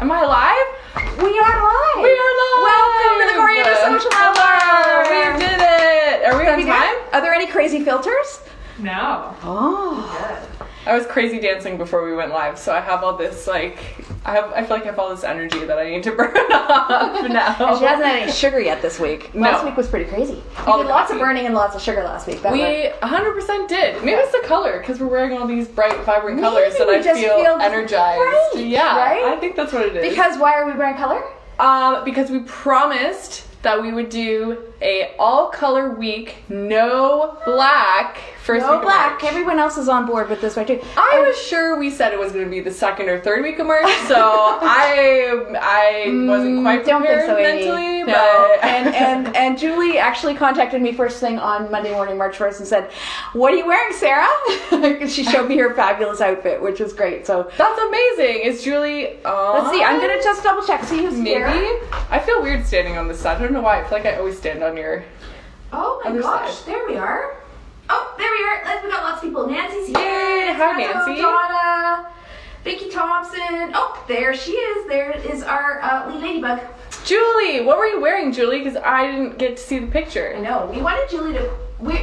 Am I live? We are live. We are live. Welcome to the Coriander Social Hour. We did it. Are we on time? Are there any crazy filters? No. Oh. I was crazy dancing before we went live, so I have all this I feel like I have all this energy that I need to burn off now. And she hasn't had any sugar yet this week. No. Last week was pretty crazy. We did lots of burning and lots of sugar last week. We 100% did. Maybe it's the color, because we're wearing all these bright, vibrant colors that I just feel energized. Right, yeah, right? I think that's what it is. Because why are we wearing color? Because we promised that we would do a all-color week, no black, first week No of black. March. Everyone else is on board with this one too. I was sure we said it was going to be the second or third week of March, so I wasn't quite Don't think prepared so, Amy. mentally. No. But and Julie actually contacted me first thing on Monday morning, March 1st, and said, "What are you wearing, Sarah?" She showed me her fabulous outfit, which was great. So that's amazing. Is Julie? let's see. I'm gonna just double check. See who's maybe. here. I feel weird standing on this side. I don't know why. I feel like I always stand on your. Oh my Other gosh! side. There we are. Oh, there we are. We got lots of people. Nancy's here. Yay! Hi, Nancy. Donna. Vicky Thompson. Oh, there she is. There is our Lee Ladybug. Julie, what were you wearing, Julie? Because I didn't get to see the picture. I know. We wanted Julie to.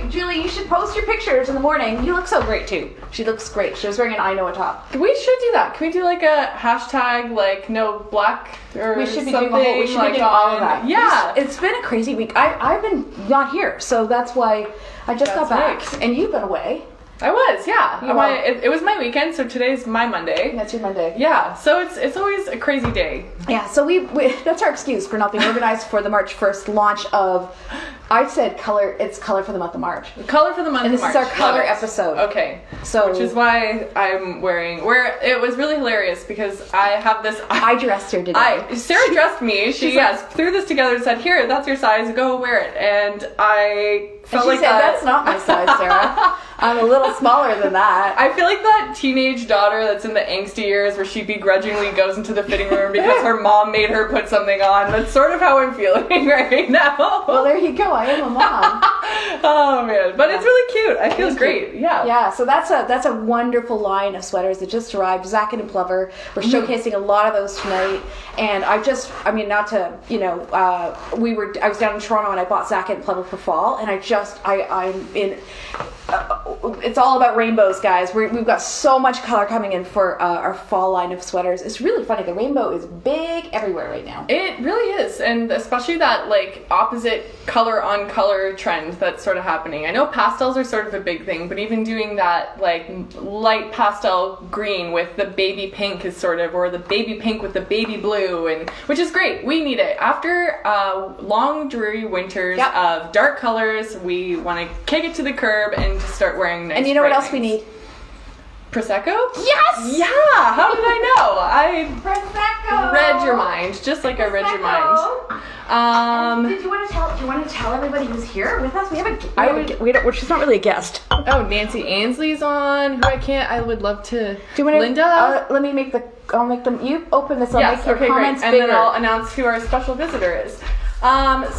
Julie, you should post your pictures in the morning. You look so great too. She looks great. She was wearing an I Know a top. We should do that. Can we do like a hashtag like no black or We should be something? doing we should be doing all of that. Yeah. It's been a crazy week. I've been not here, so that's why I just got back. Right. And you've been away. I was, yeah. You are. It was my weekend, so today's my Monday. That's your Monday. Yeah, so it's always a crazy day. Yeah, so we that's our excuse for not being organized for the March 1st launch of, I said color, it's color for the month of March. Color for the month And of this March. is our color Love it. episode. Okay. So Which is why I'm wearing, it was really hilarious because I have this. I dressed her today. Sarah dressed me. She threw this together and said, "Here, that's your size. Go wear it." And I felt she like said, that. "That's not my size, Sarah. I'm a little smaller than that." I feel like that teenage daughter that's in the angsty years where she begrudgingly goes into the fitting room because her mom made her put something on. That's sort of how I'm feeling right now. Well, there you go. I am a mom. Oh man, but it's really cute. I feel great. Yeah. Yeah, so that's a wonderful line of sweaters that just arrived. Zacket and Plover. We're showcasing a lot of those tonight. And I was down in Toronto and I bought Zacket and Plover for fall, and I'm in. It's all about rainbows, guys. We've got so much color coming in for our fall line of sweaters. It's really funny. The rainbow is big everywhere right now. It really is, and especially that like opposite color on color trend that's sort of happening. I know pastels are sort of a big thing, but even doing that like light pastel green with the baby pink is sort of, or the baby pink with the baby blue, and which is great. We need it after long dreary winters of dark colors. We want to kick it to the curb and just start wearing nice. And you know what else things. we need? Prosecco? Yes! Yeah! How did I know? I Prosecco! read your mind, just like I read your mind. Do you want to tell everybody who's here with us? She's not really a guest. Oh, Nancy Ansley's on. I would love to. Do you want to? Linda? Let me make I'll make them. You open this. I'll Yes. make your Okay. comments Great. bigger. And then I'll announce who our special visitor is.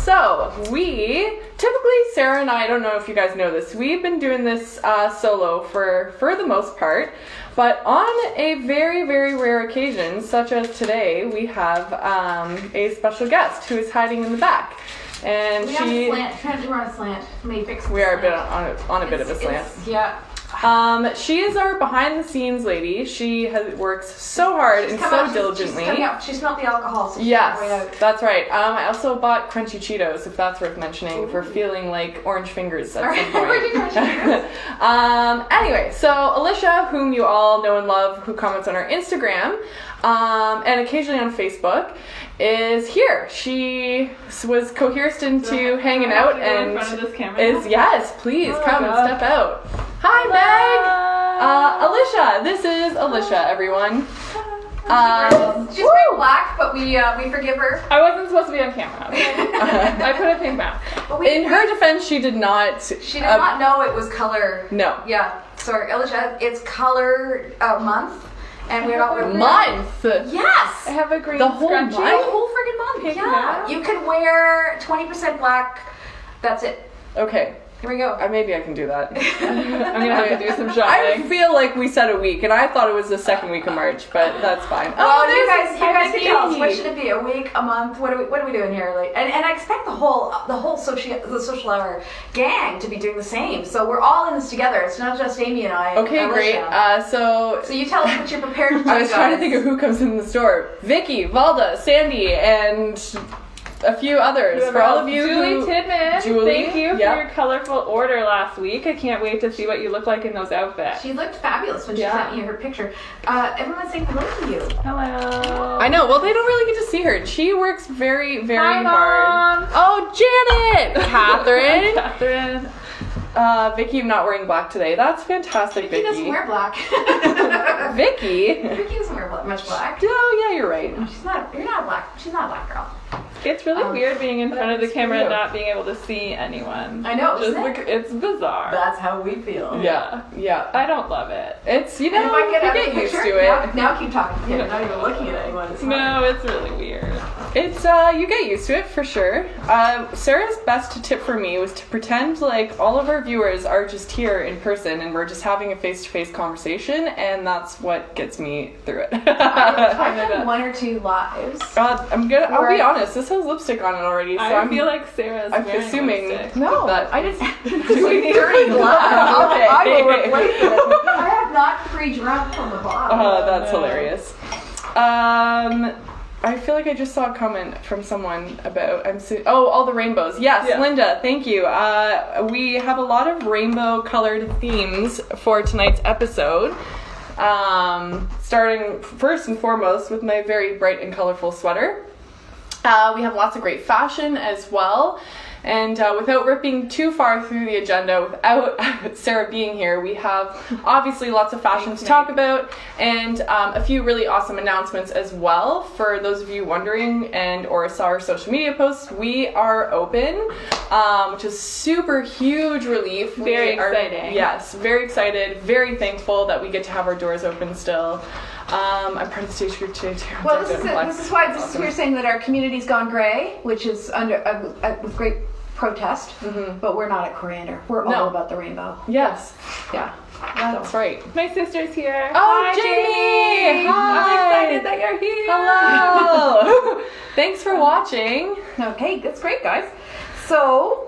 So we typically, Sarah and I don't know if you guys know this, we've been doing this solo for the most part, but on a very, very rare occasion, such as today, we have a special guest who is hiding in the back. And We're on a slant. Maybe fix we are a bit on a bit of a slant. Yeah. She is our behind the scenes lady. She works so hard and so diligently. She's coming up. She smelled the alcohol. So Yes, that's right. I also bought crunchy Cheetos, if that's worth mentioning, for feeling like orange fingers at some point. Anyway, so Alicia, whom you all know and love, who comments on our Instagram, and occasionally on Facebook, is here. She was coerced into hanging out and yes, please come and step out. Hi, Meg! Alicia, this is Alicia, everyone. She's wearing black, but we forgive her. I wasn't supposed to be on camera. I put a pink mask. In her defense, she did not. She did not know it was color. No. Yeah. Sorry, Alicia. It's color month, and we're not wearing Month. Yes. I have a green The whole scrunchie. month? The whole friggin' month. Pink Yeah. mask. You can wear 20% black. That's it. Okay. Here we go. Maybe I can do that. I'm gonna have to do some I shopping. feel like we said a week, and I thought it was the second week of March, but that's fine. Well, you there's guys can tell us. Vicky. What should it be? A week, a month? What are we doing here? Like, and I expect the whole social hour gang to be doing the same. So we're all in this together. It's not just Amy and I. Okay, and great. Alicia. So So you tell us what you're prepared to do. I was trying to think of who comes in the store. Vicky, Valda, Sandy, and a few others. For all of you Julie who... Tidman, Julie, thank you for yep. your colorful order last week. I can't wait to see what you look like in those outfits. She looked fabulous when she Yeah. sent me her picture. Everyone's saying hello to you. Hello. I know. Well, they don't really get to see her. She works very, very Hi, hard. Mom. Oh, Janet! Catherine! Catherine. Vicky, I'm not wearing black today. That's fantastic, Vicky Vicky. doesn't wear black. Vicky? Vicky doesn't wear much black. Oh, yeah, you're right. She's not a black girl. It's really weird being in front of the it's camera you. and not being able to see anyone. I know, Just isn't it? it's bizarre. That's how we feel. Yeah, yeah. I don't love it. It's, you know, And if I get you out of get the used picture, to it. now keep talking to him. Not even looking at anyone. It's No, it's really weird. It's, you get used to it for sure. Sarah's best tip for me was to pretend like all of our viewers are just here in person and we're just having a face-to-face conversation, and that's what gets me through it. I've done one or two lives. I'll be honest, this has lipstick on it already, so I feel like Sarah's I'm wearing assuming. lipstick. No, that- I just Doing dirty glass. Okay. I will replace it. I have not pre-drunk from the bottom. That's no. hilarious. I feel like I just saw a comment from someone about all the rainbows. Yes, Yeah. Linda, thank you. We have a lot of rainbow colored themes for tonight's episode. Starting first and foremost with my very bright and colorful sweater. We have lots of great fashion as well. And without ripping too far through the agenda, without Sarah being here, we have obviously lots of fashion to talk about, and a few really awesome announcements as well. For those of you wondering and or saw our social media posts, we are open, which is super huge relief. Very We are- exciting. Yes, very excited, very thankful that we get to have our doors open still. I'm part of the stage group today too. Well, this is why we're saying that our community's gone grey, which is under with great protest. But we're not at Coriander. We're all about the rainbow. Yes, Yeah. that's right. My sister's here. Oh, Hi, Jamie! I'm Hi! excited that you're here. Hello! Thanks for watching. Okay, that's great, guys. So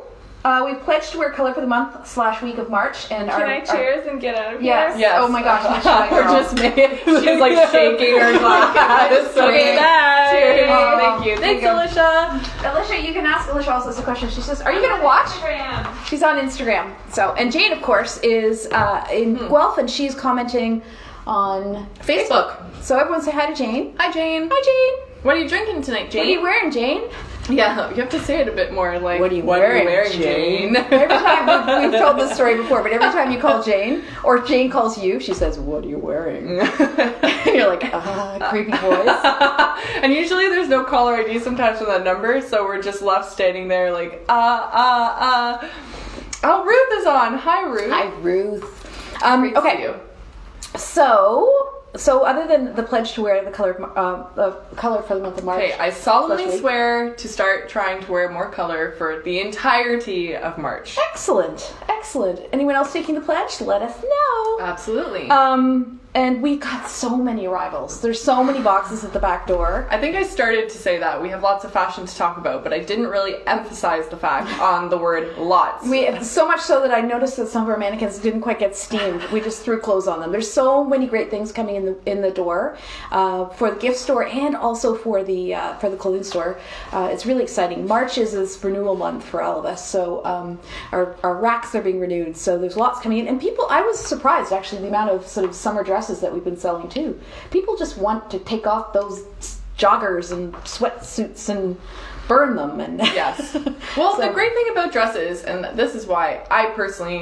we pledged to wear color for the month/week of March, and Can I cheers and get out of Yes. here? Yes. Oh my gosh, my shy We're girl. just making. She's like shaking her glass. Okay, bye. Cheers. Oh, Thank you. there you Thanks, go. Alicia. Alicia, you can ask Alicia also this question. She says, "Are you gonna watch?" Instagram. She's on Instagram. So, and Jane, of course, is in Guelph, and she's commenting on Facebook. So everyone say hi to Jane. Hi, Jane. Hi, Jane. What are you drinking tonight, Jane? What are you wearing, Jane? Yeah, you have to say it a bit more like. What are you wearing, Jane? Every time we've told this story before, but every time you call Jane or Jane calls you, she says, "What are you wearing?" And you're like, creepy voice. And usually there's no caller ID sometimes with that number, so we're just left standing there like, Oh, Ruth is on. Hi, Ruth. Hi, Ruth. Great to see Okay. you. So other than the pledge to wear the color for the month of March. Okay, I solemnly /week. swear to start trying to wear more color for the entirety of March. Excellent. Anyone else taking the pledge? Let us know. Absolutely. And we got so many arrivals. There's so many boxes at the back door. I think I started to say that. We have lots of fashion to talk about, but I didn't really emphasize the fact on the word lots. So much so that I noticed that some of our mannequins didn't quite get steamed. We just threw clothes on them. There's so many great things coming in the door for the gift store and also for the clothing store. It's really exciting. March is this renewal month for all of us. So our racks are being renewed. So there's lots coming in. And I was surprised actually the amount of sort of summer dresses that we've been selling too. People just want to take off those joggers and sweatsuits and burn them. And Yes. Well, the great thing about dresses, and this is why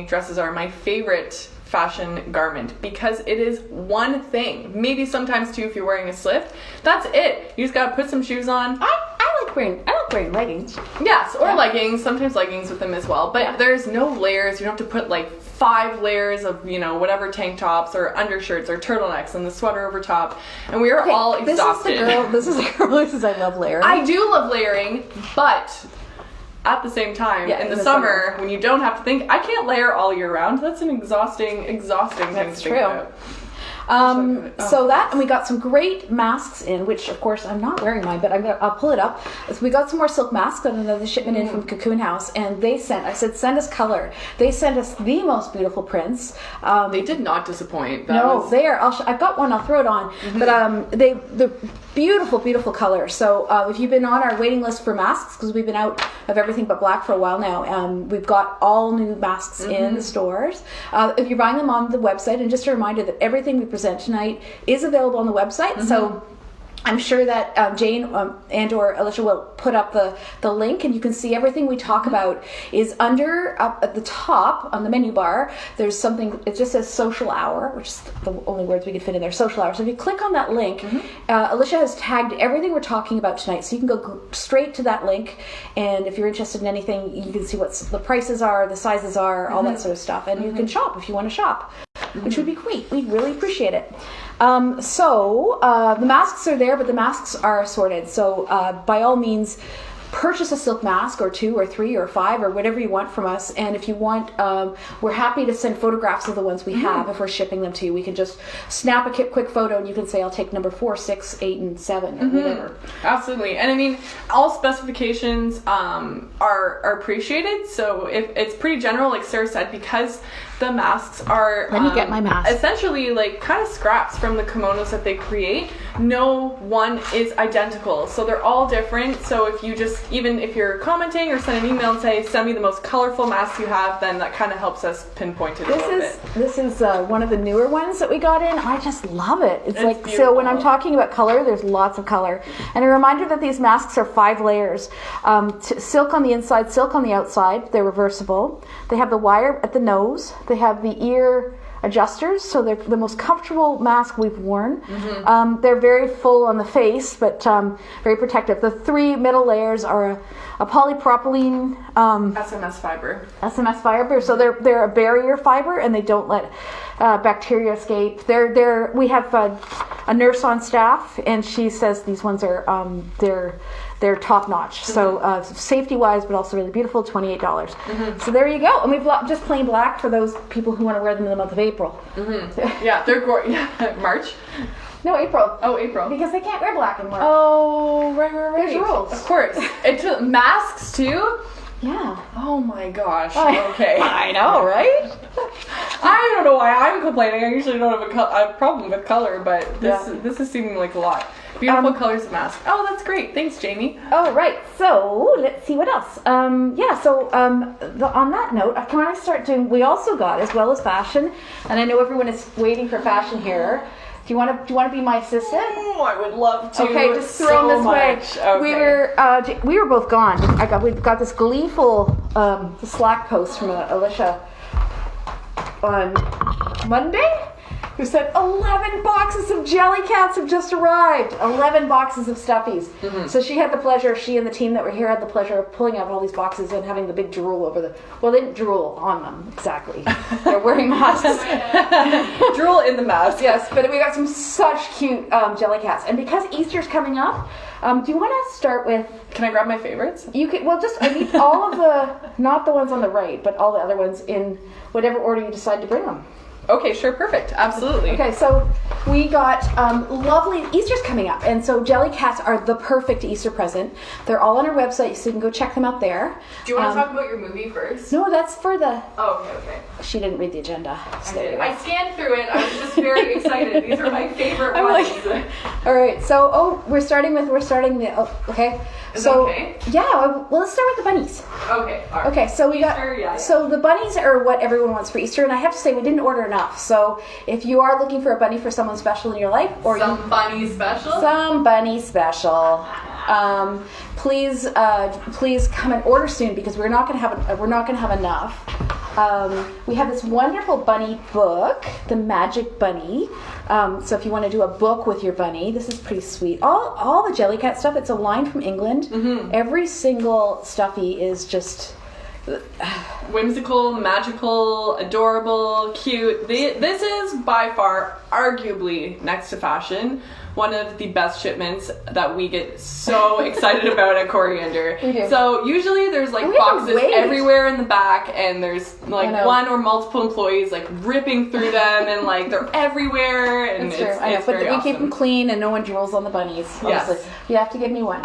dresses are my favorite fashion garment, because it is one thing. Maybe sometimes two if you're wearing a slip. That's it. You just gotta put some shoes on. I like wearing leggings. Yes, or leggings. Sometimes leggings with them as well. But there's no layers. You don't have to put like 5 layers of, whatever tank tops or undershirts or turtlenecks and the sweater over top. And we are all exhausted. This is the girl who says I love layering. I do love layering, but at the same time, Yeah, in the summer, when you don't have to think, I can't layer all year round. That's an exhausting thing to think about. So that, and we got some great masks in, which of course I'm not wearing mine, but I'll pull it up. So we got some more silk masks on another shipment in from Cocoon House, and I said, send us color. They sent us the most beautiful prints. They did not disappoint. They are. I've got one. I'll throw it on. But they're beautiful, beautiful colors. So if you've been on our waiting list for masks, because we've been out of everything but black for a while now, we've got all new masks in the stores. If you're buying them on the website, and just a reminder that everything we present tonight is available on the website. So I'm sure that Jane and or Alicia will put up the link, and you can see everything we talk about is under, up at the top on the menu bar. There's something, it just says Social Hour, which is the only words we could fit in there, Social Hour. So if you click on that link, Alicia has tagged everything we're talking about tonight, so you can go straight to that link, and if you're interested in anything, you can see what the prices are, the sizes are, all that sort of stuff, and you can shop if you want to shop, which would be great. We'd really appreciate it. The masks are there, but the masks are assorted. So by all means, purchase a silk mask or 2 or 3 or 5 or whatever you want from us. And if you want, we're happy to send photographs of the ones we have if we're shipping them to you. We can just snap a quick photo, and you can say, I'll take number 4, 6, 8, and 7 or whatever. Absolutely. And I mean, all specifications are appreciated. So if it's pretty general, like Sarah said, because the masks are Let me get my mask. Essentially like kind of scraps from the kimonos that they create. No one is identical, so they're all different. So if you just, even if you're commenting or send an email and say, send me the most colorful mask you have, then that kind of helps us pinpoint it a little bit. This is one of the newer ones that we got in. I just love it. It's like, beautiful. so when I'm talking about color, there's lots of color. And a reminder that these masks are 5 layers. Silk on the inside, silk on the outside. They're reversible. They have the wire at the nose. They have the ear adjusters, so they're the most comfortable mask we've worn. They're very full on the face, but very protective. The 3 middle layers are a polypropylene SMS fiber. So they're a barrier fiber, and they don't let bacteria escape. We have a nurse on staff, and she says these ones are they're top notch. So safety wise, but also really beautiful. $28. So there you go. And we've just plain black for those people who want to wear them in the month of April. Yeah, they're gorgeous. March. No, April. Oh, April. Because they can't wear black in March. Oh, right. There's rules. Of course. It's masks too. Yeah. Oh my gosh. Okay. I know, right? I don't know why I'm complaining. I usually don't have a problem with color, but this is seeming like a lot. Beautiful colors of mask. Oh, that's great. Thanks, Jamie. Oh, right. So let's see what else. On that note, can I start doing? We also got, as well as fashion, and I know everyone is waiting for fashion here. Do you want to be my assistant? Oh, I would love to. Okay, just throw them this way. Okay. We were both gone. We got this gleeful Slack post from Alicia on Monday, who said 11 boxes of Jellycats have just arrived. 11 boxes of stuffies. So she and the team that were here had the pleasure of pulling out all these boxes and having the big drool over the. Well, they didn't drool on them exactly. They're wearing masks. Drool in the mask. Yes, but we got some such cute Jellycats, and because Easter's coming up, do you want to start with? Can I grab my favorites? You can. Well, I need all of the, not the ones on the right, but all the other ones in whatever order you decide to bring them. Okay, sure, perfect. Absolutely. Okay, so we got lovely, Easter's coming up, and so Jellycats are the perfect Easter present. They're all on our website, so you can go check them out there. Do you want to talk about your movie first? No, that's for the... Oh, okay. She didn't read the agenda. I scanned through it. I was just very excited. These are my favorite ones. All right, so, we're starting the... okay. Is that okay? Yeah, well, let's start with the bunnies. Okay, all right. Okay, so we got... Easter, yeah. So the bunnies are what everyone wants for Easter, and I have to say, we didn't order enough. So if you are looking for a bunny for someone special in your life, or some bunny special, please come and order soon, because we're not going to have enough. We have this wonderful bunny book, The Magic Bunny. So if you want to do a book with your bunny, this is pretty sweet. All the Jellycat stuff, it's a line from England. Every single stuffy is just whimsical, magical, adorable, cute. This is by far, arguably, next to fashion, one of the best shipments that we get so excited about at Coriander. So usually there's like boxes everywhere in the back, and there's like one or multiple employees like ripping through them, and like they're everywhere. And it's true. I know, but we keep them clean, and no one drools on the bunnies. Honestly. Yes. You have to give me one.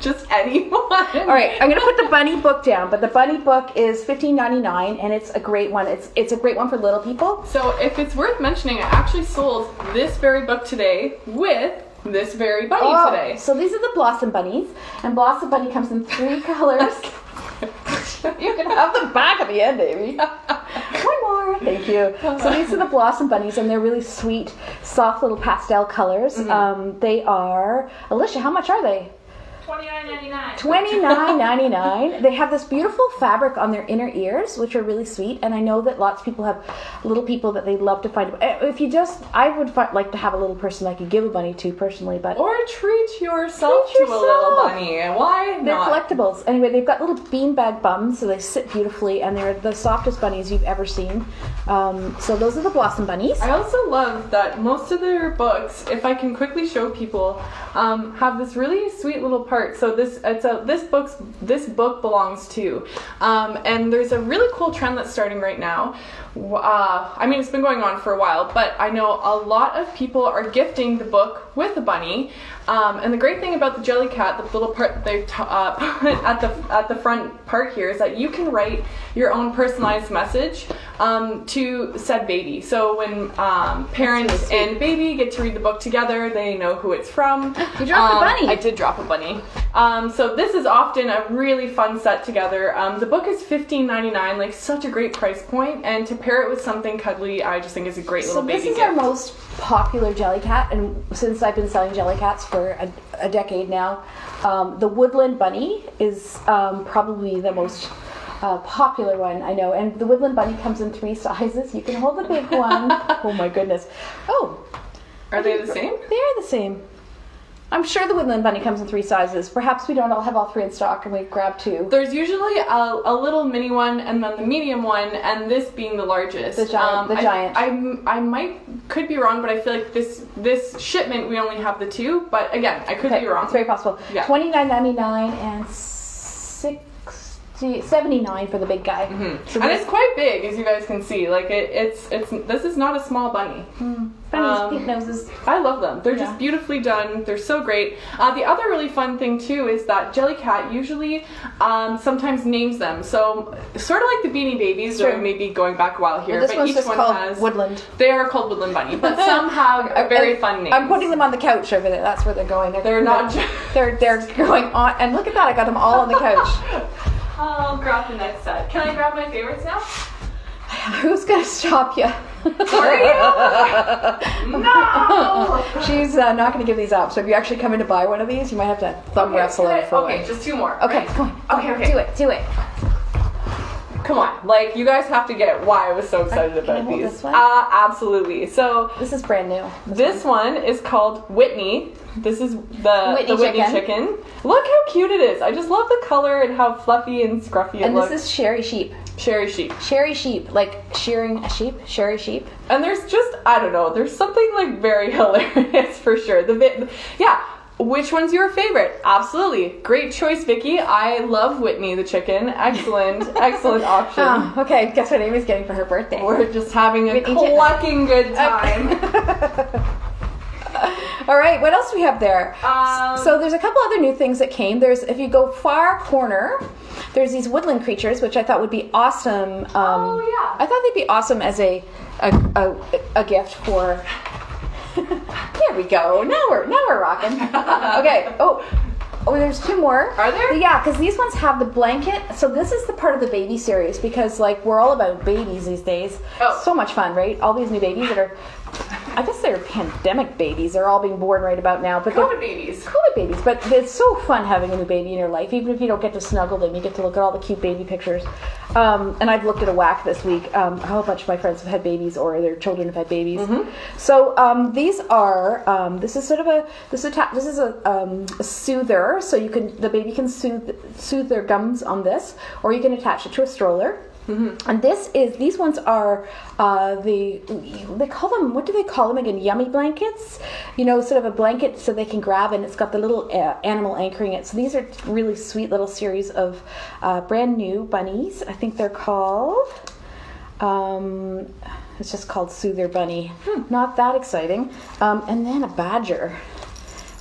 Just anyone. All right, I'm gonna put the bunny book down, but the bunny book is $15.99, and it's a great one. It's a great one for little people. So if it's worth mentioning, I actually sold this very book today with this very bunny today. So these are the Blossom Bunnies, and Blossom Bunny comes in 3 colors. You can have the back at the end, baby. One more. Thank you. So these are the Blossom Bunnies, and they're really sweet, soft little pastel colors. They are, Alicia, how much are they? $29.99. $29.99. They have this beautiful fabric on their inner ears, which are really sweet. And I know that lots of people have little people that they love to find. If you just, I would like to have a little person I could give a bunny to personally, but or treat yourself to a little bunny. Why They're not? collectibles. Anyway, they've got little beanbag bums, so they sit beautifully, and they're the softest bunnies you've ever seen. So those are the Blossom Bunnies. I also love that most of their books, if I can quickly show people, have this really sweet little part. So this book belongs to, and there's a really cool trend that's starting right now. I mean, it's been going on for a while, but I know a lot of people are gifting the book with a bunny. And the great thing about the Jellycat, the little part that they've put at the front part here, is that you can write your own personalized message to said baby. So when parents and baby get to read the book together, they know who it's from. You dropped a bunny. I did drop a bunny. So this is often a really fun set together. The book is $15.99, like such a great price point, and to pair it with something cuddly, I just think is a great little baby gift. So this is our most popular Jellycat, and since I've been selling Jellycats for a decade now, the Woodland Bunny is probably the most popular one I know, and the Woodland Bunny comes in 3 sizes. You can hold the big one. Oh my goodness. Oh, are they the same? They are the same. I'm sure the Woodland Bunny comes in 3 sizes. Perhaps we don't all have all 3 in stock, and we grab 2. There's usually a little mini one, and then the medium one, and this being the largest. The giant. I could be wrong, but I feel like this shipment we only have the 2. But again, I could be wrong. It's very possible. Yeah. $29.99 and $79 for the big guy. So and it's quite big, as you guys can see. Like it's this is not a small bunny. Bunnies, pink noses. I love them. They're just beautifully done. They're so great. The other really fun thing too is that Jellycat usually sometimes names them. So sort of like the Beanie Babies, or maybe going back a while here. Well, this but one's each just one called has Woodland. They are called Woodland Bunny, but some have very fun names. I'm putting them on the couch over there. That's where they're going. They're not. They're going on. And look at that! I got them all on the couch. I'll grab the next set. Can I grab my favorites now? Who's gonna stop you? No! She's not gonna give these up. So if you actually come in to buy one of these, you might have to thumb wrestle it for Okay, just 2 more. Okay, come on. Okay. Do it. Come on, like you guys have to get why I was so excited about these. This one? Absolutely. So this is brand new. This one is called Whitney. This is the Whitney chicken. Look how cute it is. I just love the color and how fluffy and scruffy it looks. And this is Sherry Sheep. Sherry Sheep. Sherry Sheep, like shearing a sheep. Sherry Sheep. And there's just, I don't know, there's something like very hilarious for sure. Which one's your favorite? Absolutely. Great choice, Vicky. I love Whitney the chicken. Excellent option. Oh, okay, guess what Amy's getting for her birthday? We're just having a clucking good time. All right, what else do we have there? So there's a couple other new things that came. If you go far corner, there's these Woodland Creatures, which I thought would be awesome. I thought they'd be awesome as a gift for. There we go. Now we're rocking. Okay. Oh, there's 2 more. Are there? Yeah, because these ones have the blanket. So this is the part of the baby series, because like we're all about babies these days. Oh. So much fun, right? All these new babies that are. I guess they're pandemic babies. They're all being born right about now. But COVID babies. COVID babies. But it's so fun having a new baby in your life. Even if you don't get to snuggle them, you get to look at all the cute baby pictures. And I've looked at a whack this week. A whole bunch of my friends have had babies, or their children have had babies. So these are this is sort of a soother. So the baby can soothe their gums on this, or you can attach it to a stroller. And these ones are they call them, what do they call them again? Yummy blankets, sort of a blanket so they can grab, and it's got the little animal anchoring it. So these are really sweet little series of brand new bunnies. I think they're called it's just called Soother Bunny. Not that exciting. And then a badger.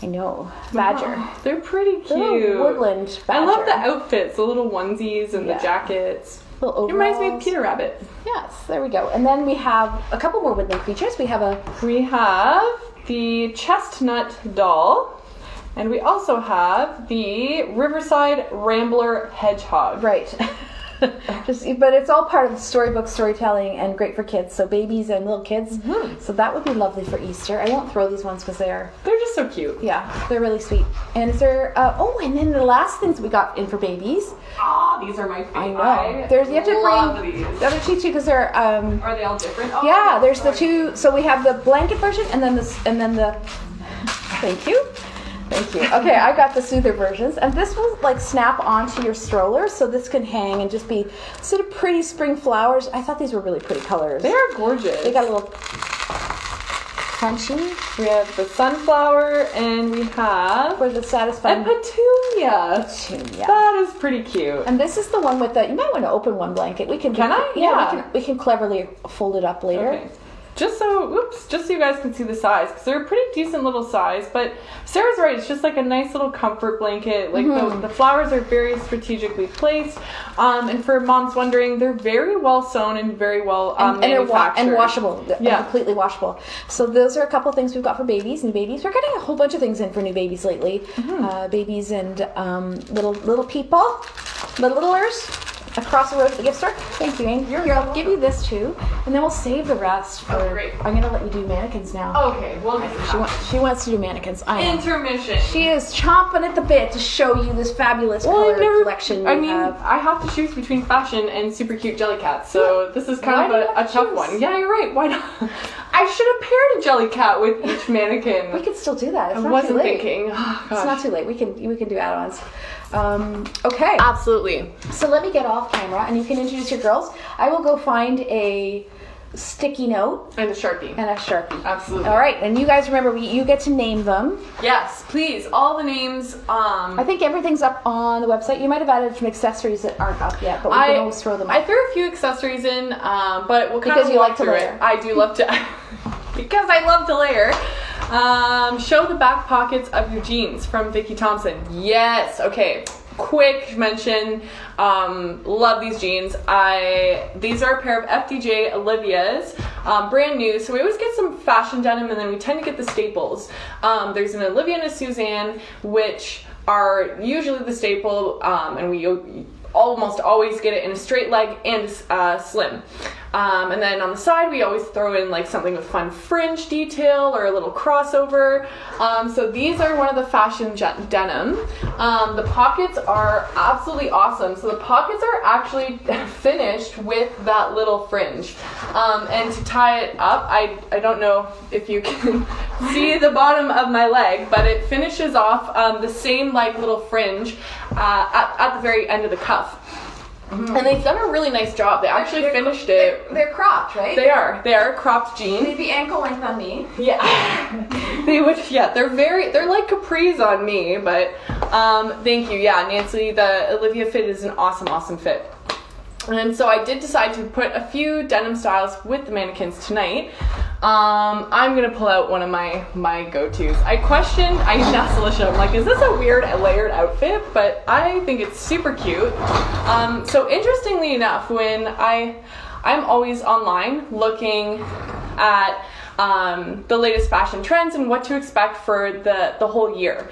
I know, badger. Wow. They're pretty cute. Little woodland badger. I love the outfits, the little onesies and the jackets. It reminds me of Peter Rabbit. Yes, there we go. And then we have a couple more woodland creatures. We have the chestnut doll, and we also have the Riverside Rambler hedgehog. Right. But it's all part of the storybook storytelling and great for kids, so babies and little kids. So that would be lovely for Easter. I won't throw these ones because they're just so cute. Yeah, they're really sweet. And is there and then the last things we got in for babies. These are my favorite. I know. You have to bring these. the other two too, because they're Are they all different? yeah, there's the two. So we have the blanket version and then the Thank you. Okay, I got the soother versions, and this will snap onto your stroller, so this can hang and just be sort of pretty spring flowers. I thought these were really pretty colors. They are gorgeous. They got a little crunchy. We have the sunflower, and we have for the satisfying petunia. That is pretty cute. And this is the one with you might want to open one blanket. Can I? Yeah. We can cleverly fold it up later. Okay. Just so you guys can see the size, because they're a pretty decent little size, but Sarah's right, it's just like a nice little comfort blanket. The flowers are very strategically placed, and for moms wondering, they're very well sewn and very well manufactured. And washable. Yeah. Completely washable. So those are a couple things we've got for babies. New babies. We're getting a whole bunch of things in for new babies lately. Babies and little people, the littlers. Across the road at the gift store. Thank you, Aim. Here, I'll give you this too, and then we'll save the rest for. Great. I'm gonna let you do mannequins now. Okay, well, she wants to do mannequins. Intermission. She is chomping at the bit to show you this fabulous color collection. I have to choose between fashion and super cute Jellycat, so this is kind of a tough one. Yeah, you're right. Why not? I should have paired a Jellycat with each mannequin. We could still do that. I wasn't thinking. Oh, it's not too late. We can do add-ons. Okay. Absolutely. So let me get off camera, and you can introduce your girls. I will go find a sticky note and a Sharpie. Absolutely. All right, and you guys remember, you get to name them. Yes, please. All the names. I think everything's up on the website. You might have added some accessories that aren't up yet, but we can always throw them up. I threw a few accessories in, but we'll kind of walk through it. I do love to, because I love to layer. Show the back pockets of your jeans from Vicky Thompson. Yes. Okay. Quick mention. Love these jeans. These are a pair of FDJ Olivia's, brand new. So we always get some fashion denim, and then we tend to get the staples. There's an Olivia and a Suzanne, which are usually the staple, and we almost always get it in a straight leg and slim. And then on the side, we always throw in something with fun fringe detail or a little crossover. So these are one of the fashion denim. The pockets are absolutely awesome. So the pockets are actually finished with that little fringe. And to tie it up, I don't know if you can see the bottom of my leg, but it finishes off the same little fringe at the very end of the cuff. And they've done a really nice job. They actually finished it. They're cropped, right? They are cropped jeans. They'd be ankle length on me. Yeah. They're like capris on me, but thank you. Yeah, Nancy, the Olivia fit is an awesome fit. And so I did decide to put a few denim styles with the mannequins tonight. I'm gonna pull out one of my go-tos. I asked Alicia, I'm like, is this a weird layered outfit? But I think it's super cute. So interestingly enough, when I'm always online looking at the latest fashion trends and what to expect for the whole year.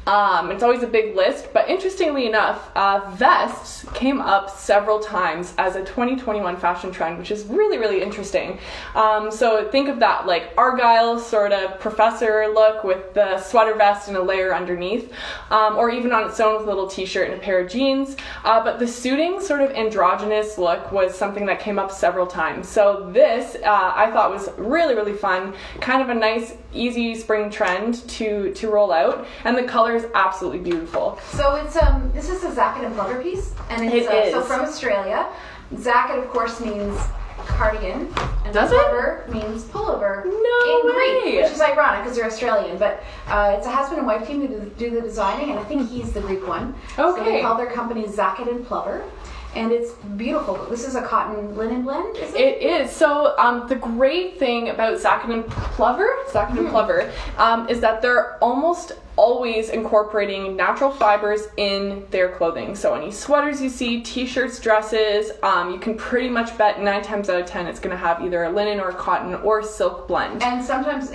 It's always a big list, but interestingly enough, vests came up several times as a 2021 fashion trend, which is really, really interesting. So think of that like Argyle sort of professor look with the sweater vest and a layer underneath, or even on its own with a little t-shirt and a pair of jeans. But the suiting sort of androgynous look was something that came up several times. So this I thought was really, really fun, kind of a nice, easy spring trend to roll out, and the color is absolutely beautiful. So it's this is a Zacket and Plover piece, and it's It is. So from Australia. Zacket, of course, means cardigan, and Does it? pullover means pullover No in way. Greek, which is ironic because they're Australian. But it's a husband and wife team who do the designing, and I think he's the Greek one. So Okay. they call their company Zacket and Plover. And it's beautiful. This is a cotton linen blend, is it? It is. So the great thing about Zacket and Plover is that they're almost always incorporating natural fibers in their clothing. So any sweaters you see, t-shirts, dresses, you can pretty much bet 9 times out of 10 it's going to have either a linen or a cotton or silk blend. And sometimes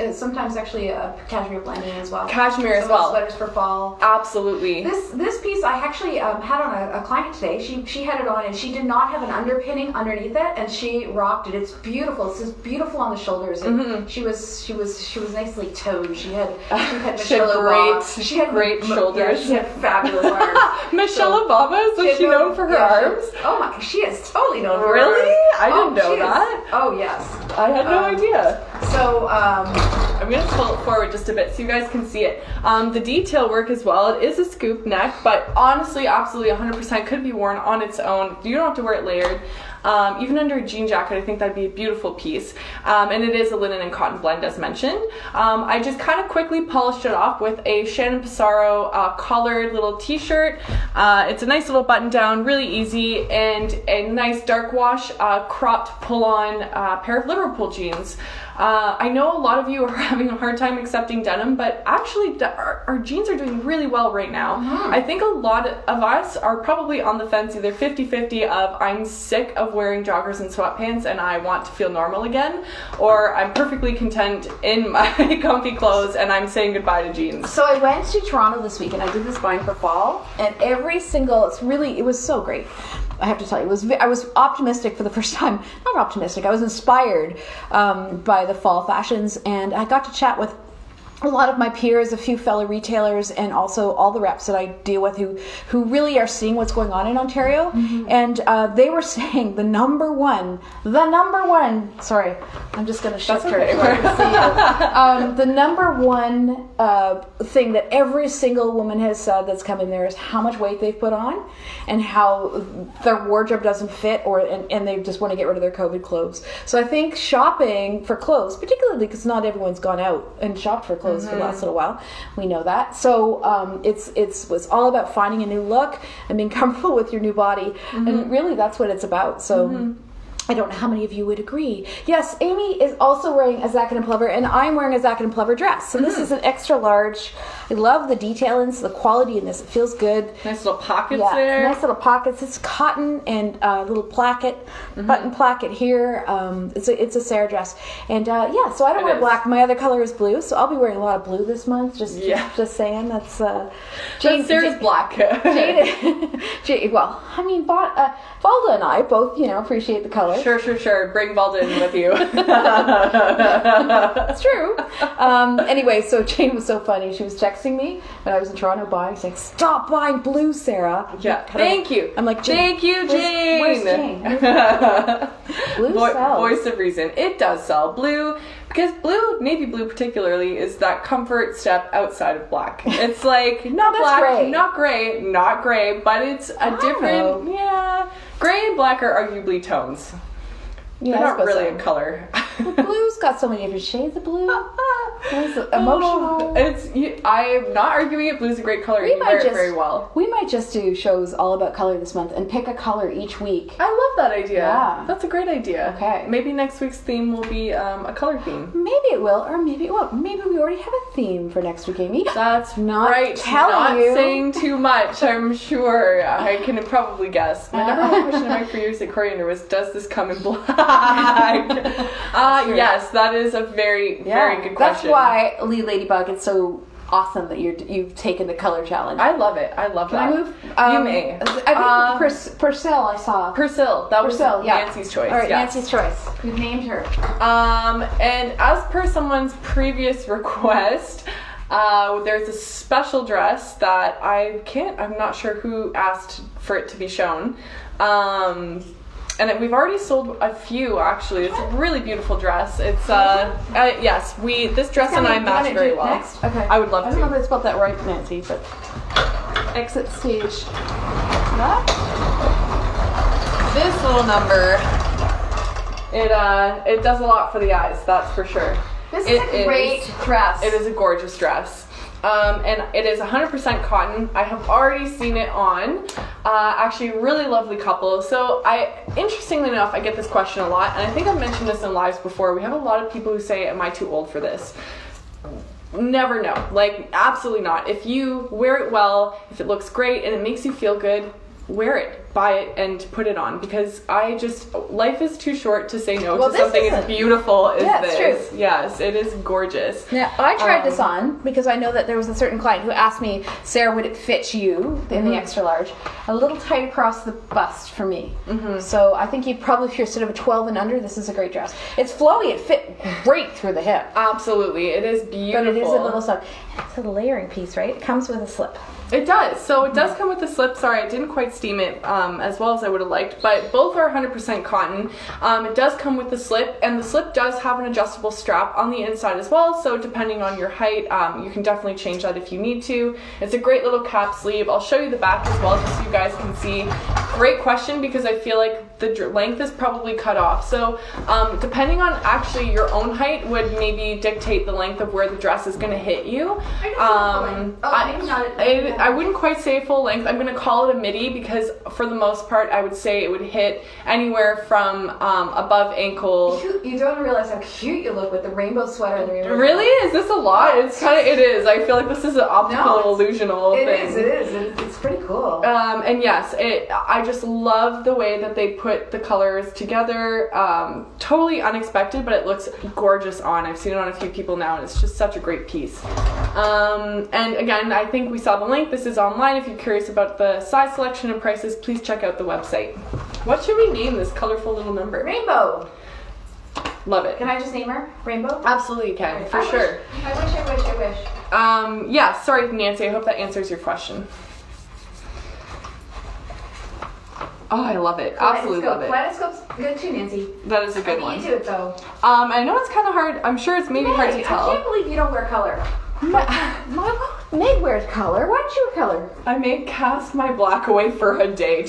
actually a cashmere blending as well. Cashmere as Some well. Sweaters for fall. Absolutely. This piece I actually had on a client today. She had it on and she did not have an underpinning underneath it, and she rocked it. It's beautiful. It's just beautiful on the shoulders. And she was nicely toned. She had Michelle Obama. She had great shoulders. Yeah, she had fabulous arms. Michelle Obama, is she known for her arms? Oh my, she is totally known for her Really? arms. I didn't know she is. that. Oh yes. I had no idea. So I'm going to pull it forward just a bit so you guys can see it. The detail work as well. It is a scoop neck, but honestly, absolutely 100% could be worn on its own. You don't have to wear it layered. Even under a jean jacket, I think that'd be a beautiful piece. And it is a linen and cotton blend, as mentioned. I just kind of quickly polished it off with a Shannon Pissarro collared little t-shirt. It's a nice little button down, really easy, and a nice dark wash cropped pull-on pair of Liverpool jeans. I know a lot of you are having a hard time accepting denim, but actually our jeans are doing really well right now. I think a lot of us are probably on the fence, either 50-50 of I'm sick of wearing joggers and sweatpants and I want to feel normal again, or I'm perfectly content in my comfy clothes and I'm saying goodbye to jeans. So I went to Toronto this week and I did this buying for fall, and it was so great. I have to tell you, I was optimistic for the first time. Not optimistic, I was inspired by the fall fashions, and I got to chat with a lot of my peers, a few fellow retailers, and also all the reps that I deal with who really are seeing what's going on in Ontario. And they were saying the number one, sorry, I'm just going to shift her so I can see you. The number one thing that every single woman has said that's come in there is how much weight they've put on and how their wardrobe doesn't fit, and they just want to get rid of their COVID clothes. So I think shopping for clothes, particularly because not everyone's gone out and shopped for clothes for the last little while. We know that. So it's all about finding a new look and being comfortable with your new body. And really that's what it's about. So I don't know how many of you would agree. Yes, Amy is also wearing a Zacket and Plover, and I'm wearing a Zacket and Plover dress. So this is an extra large. I love the detail and the quality in this. It feels good. Nice little pockets there. Nice little pockets. It's cotton and a little placket, button placket here. It's a Sarah dress. And so I don't wear black. My other color is blue, so I'll be wearing a lot of blue this month. Just saying. That's Jane. Sarah's black. Jane, well, I mean, Valda and I both, appreciate the color. Sure. Bring Valda in with you. That's true. Anyway, so Jane was so funny. She was texting me when I was in Toronto buying, saying, "Stop buying blue, Sarah." Yeah. Thank you. I'm like, thank you, Jane. Where's Jane? Blue sells. Voice of reason. It does sell. Blue, because blue, navy blue particularly, is that comfort step outside of black. It's like not black, gray. not gray, but it's a different. know. Yeah. Gray and black are arguably tones. Yeah, They're not really so. a color. Well, blue's got so many different shades of blue. It's emotional. I'm not arguing it. Blue's a great color. You wear it very well. We might just do shows all about color this month and pick a color each week. I love that idea. Yeah. That's a great idea. Okay. Maybe next week's theme will be a color theme. Maybe it will, or maybe it won't. Maybe we already have a theme for next week, Amy. That's not right. telling not you. saying too much, I'm sure. I can probably guess. My number one question I had for years at Coriander was, does this come in black? Yes, that is a very, very good question. That's why Lee Ladybug, it's so awesome that you've taken the color challenge. I love it. I love that. Can I move? You may. I think Purcell I saw. Purcell. That was yeah. Nancy's choice. All right, yes. Nancy's choice. We've named her. And as per someone's previous request, there's a special dress that I'm not sure who asked for it to be shown. And we've already sold a few, actually. It's a really beautiful dress. It's, yes, this dress and I match very well. Next? Okay. I would love to. I don't know if I spelled that right, Nancy, but exit stage. What? This little number, it does a lot for the eyes, that's for sure. This is a great dress. It is a gorgeous dress. And it is 100% cotton. I have already seen it on. Actually, a really lovely couple. So interestingly enough, I get this question a lot, and I think I've mentioned this in lives before. We have a lot of people who say, am I too old for this? Never know. Like, absolutely not. If you wear it well, if it looks great and it makes you feel good, wear it, buy it, and put it on, because life is too short to say no to something as beautiful as this. True. Yes, it is gorgeous. Yeah, I tried this on because I know that there was a certain client who asked me, Sarah, would it fit you in the extra large? A little tight across the bust for me. Mm-hmm. So I think if you're sort of a 12 and under, this is a great dress. It's flowy, it fit great through the hip. Absolutely, it is beautiful. But it is a little stuff. It's a layering piece, right? It comes with a slip. It does. So it does come with a slip. Sorry, I didn't quite steam it as well as I would have liked, but both are 100% cotton. It does come with the slip, and the slip does have an adjustable strap on the inside as well, so depending on your height, you can definitely change that if you need to. It's a great little cap sleeve. I'll show you the back as well, just so you guys can see. Great question, because I feel like the length is probably cut off. So depending on actually your own height would maybe dictate the length of where the dress is going to hit you. I wouldn't quite say full length. I'm going to call it a midi, because for the most part I would say it would hit anywhere from above ankle. You don't realize how cute you look with the rainbow sweater and the rainbow. Really? Is this a lot? It is. I feel like this is an optical illusional thing. It is. It's pretty cool. And yes, I just love the way that they put the colors together. Totally unexpected, but it looks gorgeous on. I've seen it on a few people now, and it's just such a great piece. And again, I think we saw the link. This is online. If you're curious about the size selection and prices, please check out the website. What should we name this colorful little number? Rainbow. Love it. Can I just name her Rainbow? Absolutely, you can. For sure. I wish. Yeah, sorry, Nancy. I hope that answers your question. Oh, I love it. Absolutely love it. Kaleidoscope's good too, Nancy. That is a good one. You do it though. I know it's kind of hard. I'm sure it's maybe hard to tell. I can't believe you don't wear color. Meg wears color. Why don't you wear color? I may cast my black away for a day.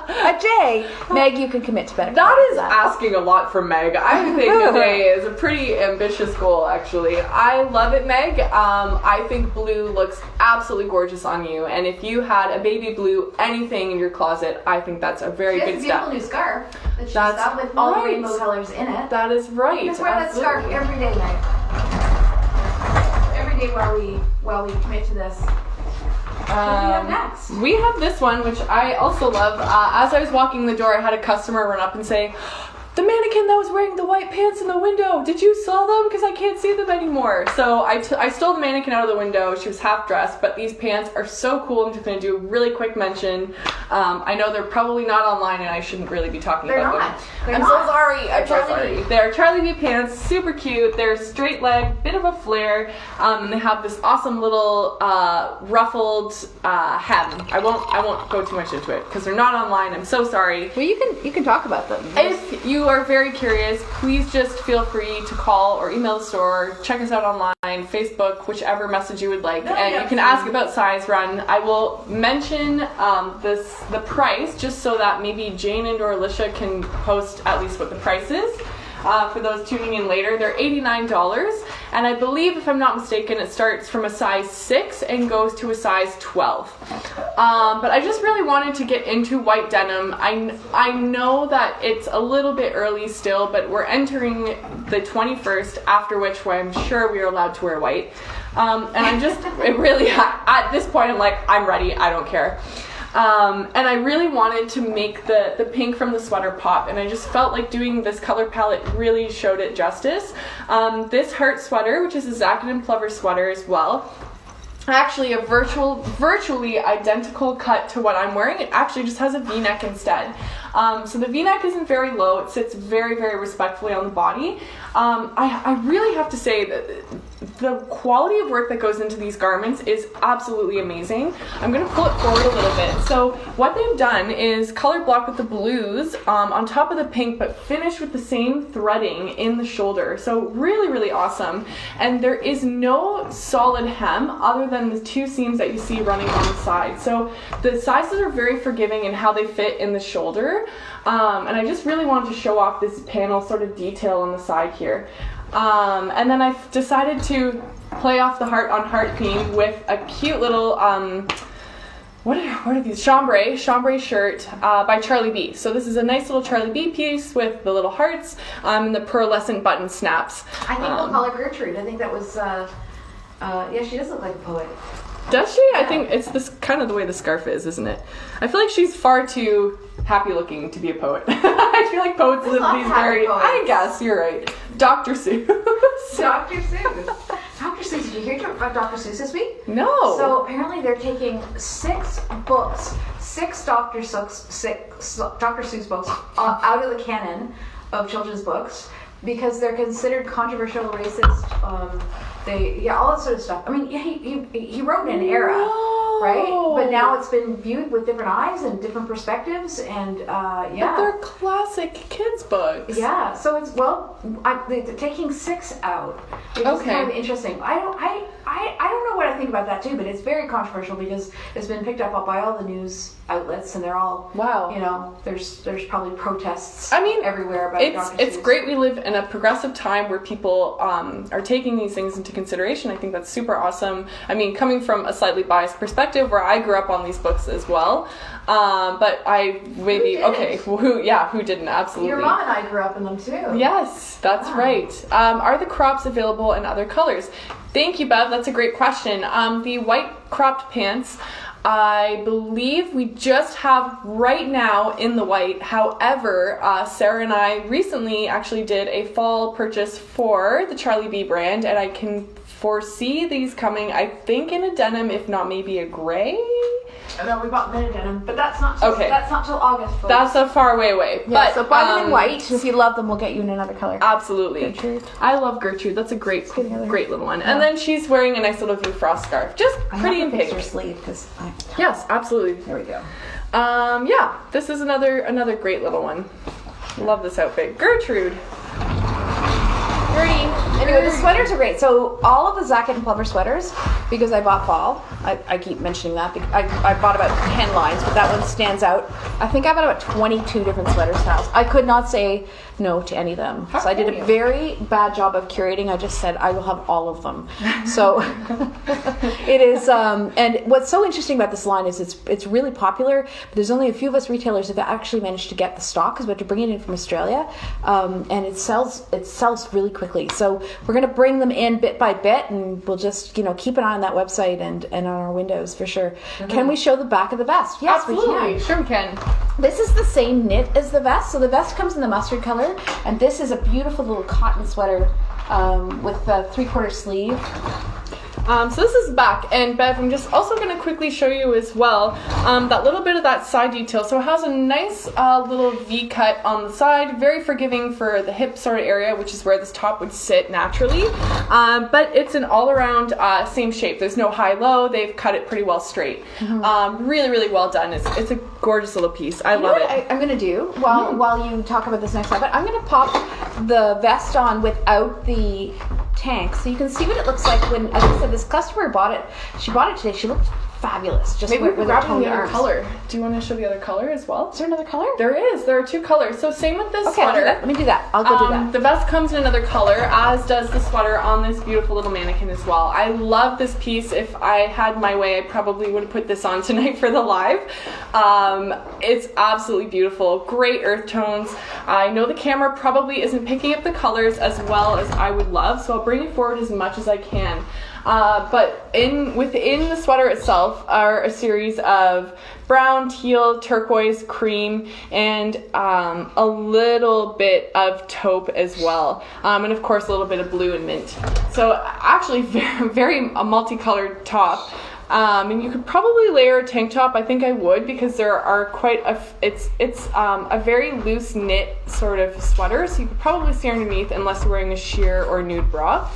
A day? Meg, you can commit to better. That is asking a lot from Meg. I think a day is a pretty ambitious goal, actually. I love it, Meg. I think blue looks absolutely gorgeous on you. And if you had a baby blue anything in your closet, I think that's a very good step. She has a beautiful new scarf that she's got with all the rainbow colors in it. That is right. You just wear that scarf every day, Meg. Every day while we commit to this. What do we have next? We have this one, which I also love. As I was walking the door, I had a customer run up and say, "The mannequin that was wearing the white pants in the window, did you sell them? Because I can't see them anymore." So I stole the mannequin out of the window. She was half dressed, but these pants are so cool. I'm just going to do a really quick mention. I know they're probably not online, and I shouldn't really be talking about them. I'm so sorry. I'm so sorry. They're Charlie B pants, super cute. They're straight leg, bit of a flare, and they have this awesome little ruffled hem. I won't go too much into it because they're not online. I'm so sorry. Well, you can talk about them. If you are very curious, please just feel free to call or email the store. Check us out online, Facebook, whichever message you would like, and you can ask about size run. I will mention the price just so that maybe Jane and or Alicia can post at least what the price is. For those tuning in later, they're $89, and I believe, if I'm not mistaken, it starts from a size 6 and goes to a size 12. But I just really wanted to get into white denim. I know that it's a little bit early still, but we're entering the 21st, after which I'm sure we are allowed to wear white. And I'm just, at this point, I'm like, I'm ready, I don't care. And I really wanted to make the pink from the sweater pop, and I just felt like doing this color palette really showed it justice. This heart sweater, which is a Zacket and Plover sweater as well, actually a virtually identical cut to what I'm wearing. It actually just has a V-neck instead. So the V-neck isn't very low. It sits very, very respectfully on the body. I really have to say that the quality of work that goes into these garments is absolutely amazing. I'm going to pull it forward a little bit. So what they've done is color block with the blues on top of the pink, but finished with the same threading in the shoulder. So really, really awesome. And there is no solid hem other than the two seams that you see running on the side. So the sizes are very forgiving in how they fit in the shoulder. And I just really wanted to show off this panel sort of detail on the side here. And then I decided to play off the heart on heart theme with a cute little, what are these? Chambray shirt by Charlie B. So this is a nice little Charlie B piece with the little hearts and the pearlescent button snaps. I think we'll call her Gertrude. I think that was, yeah, she does look like a poet. Does she? Yeah. I think it's this kind of the way the scarf is, isn't it? I feel like she's far too happy looking to be a poet. I feel like poets live these very... Poets. I guess, you're right. Dr. Seuss. Dr. Seuss. Dr. Seuss, did you hear about Dr. Seuss this week? No. So apparently they're taking 6 books, 6 Dr. Seuss books out of the canon of children's books because they're considered controversial, racist, all that sort of stuff. I mean, he wrote in an era, right? But now it's been viewed with different eyes and different perspectives, and But they're classic kids books. Yeah, so it's they're taking 6 out, which is kind of interesting. I don't know what I think about that too, but it's very controversial because it's been picked up by all the news outlets, and they're all there's probably protests. I mean, everywhere about it's great. We live in a progressive time where people are taking these things into consideration. I think that's super awesome. I mean, coming from a slightly biased perspective, where I grew up on these books as well, but I maybe who didn't? Absolutely. Your mom and I grew up in them too. Yes, that's right. Are the crops available in other colors? Thank you, Bev. That's a great question. The white cropped pants, I believe we just have right now in the white. However, Sarah and I recently actually did a fall purchase for the Charlie B brand, and I can foresee these coming, I think, in a denim, if not maybe a gray. No, we bought them in a denim, but that's not till August, folks. That's a far way away. Yeah, so buy them in white. If you love them, we'll get you in another color. Absolutely. Gertrude. I love Gertrude. That's a great little one. Yeah. And then she's wearing a nice little blue frost scarf. Just pretty in pink. Her sleeve, yes, absolutely. There we go. This is another great little one. Love this outfit. Gertrude. Anyway, the sweaters are great. So all of the Zacket and Plover sweaters, because I bought fall, I keep mentioning that. Because I bought about 10 lines, but that one stands out. I think I bought about 22 different sweater styles. I could not say no to any of them. So I did a very bad job of curating. I just said I will have all of them. So it is, and what's so interesting about this line is it's really popular, but there's only a few of us retailers that actually managed to get the stock because we had to bring it in from Australia, and it sells really quickly. So we're going to bring them in bit by bit, and we'll just keep an eye on that website and on our windows for sure. Mm-hmm. Can we show the back of the vest? Yes, absolutely. We can. Sure we can. This is the same knit as the vest. So the vest comes in the mustard color, and this is a beautiful little cotton sweater with a 3/4 sleeve. So this is the back, and Bev, I'm just also going to quickly show you as well that little bit of that side detail. So it has a nice little V cut on the side, very forgiving for the hip sort of area, which is where this top would sit naturally. But it's an all-around same shape. There's no high-low. They've cut it pretty well straight. Mm-hmm. Really, really well done. It's a gorgeous little piece. I love it. I'm going to do while you talk about this next outfit, I'm going to pop the vest on without the tank, so you can see what it looks like when, as I said, this customer bought it. She bought it today. She looked fabulous. Just maybe we're grabbing the other arms. color. Do you want to show the other color as well? Is there another color? There is. There are 2 colors. So same with this sweater. Let me do that. I'll go do that. The vest comes in another color, as does the sweater on this beautiful little mannequin as well. I love this piece. If I had my way, I probably would have put this on tonight for the live. It's absolutely beautiful. Great earth tones. I know the camera probably isn't picking up the colors as well as I would love, so I'll bring it forward as much as I can. But within the sweater itself are a series of brown, teal, turquoise, cream, and a little bit of taupe as well. And of course a little bit of blue and mint. So actually very multicolored top. And you could probably layer a tank top. I think I would, because there are it's a very loose knit sort of sweater, so you could probably see underneath unless you're wearing a sheer or nude bra.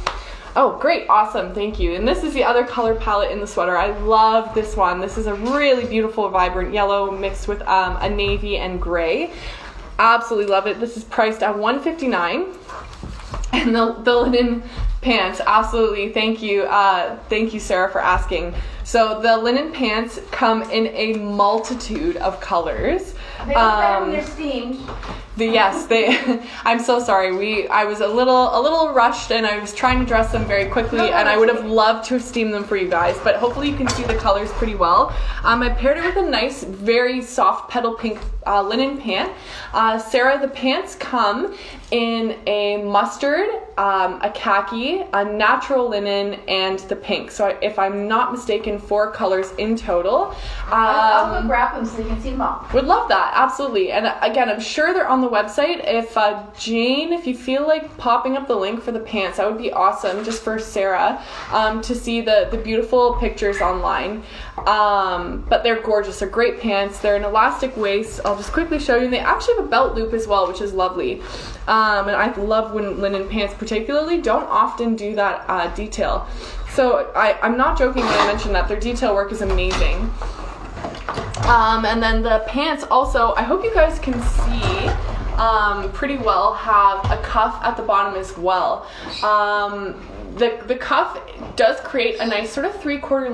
Oh, great, awesome, thank you. And this is the other color palette in the sweater. I love this one. This is a really beautiful, vibrant yellow mixed with a navy and gray. Absolutely love it. This is priced at $159. And the linen pants, absolutely, thank you, Sarah, for asking. So the linen pants come in a multitude of colors. They look better when they're steamed. I'm so sorry. I was a little rushed, and I was trying to dress them very quickly, and I would have loved to have steamed them for you guys, but hopefully you can see the colors pretty well. I paired it with a nice, very soft petal pink linen pant. Sarah, the pants come in a mustard, a khaki, a natural linen, and the pink. So if I'm not mistaken, 4 colors in total. I'll go grab them so you can see them all. Would love that, absolutely. And again, I'm sure they're on the website. If Jane, if you feel like popping up the link for the pants, that would be awesome, just for Sarah to see the beautiful pictures online. But they're gorgeous. They're great pants. They're an elastic waist. I'll just quickly show you. They actually have a belt loop as well, which is lovely. And I love when linen pants particularly don't often do that detail. So I'm not joking when I mention that. Their detail work is amazing. And then the pants also, I hope you guys can see pretty well, have a cuff at the bottom as well. The cuff does create a nice sort of three-quarter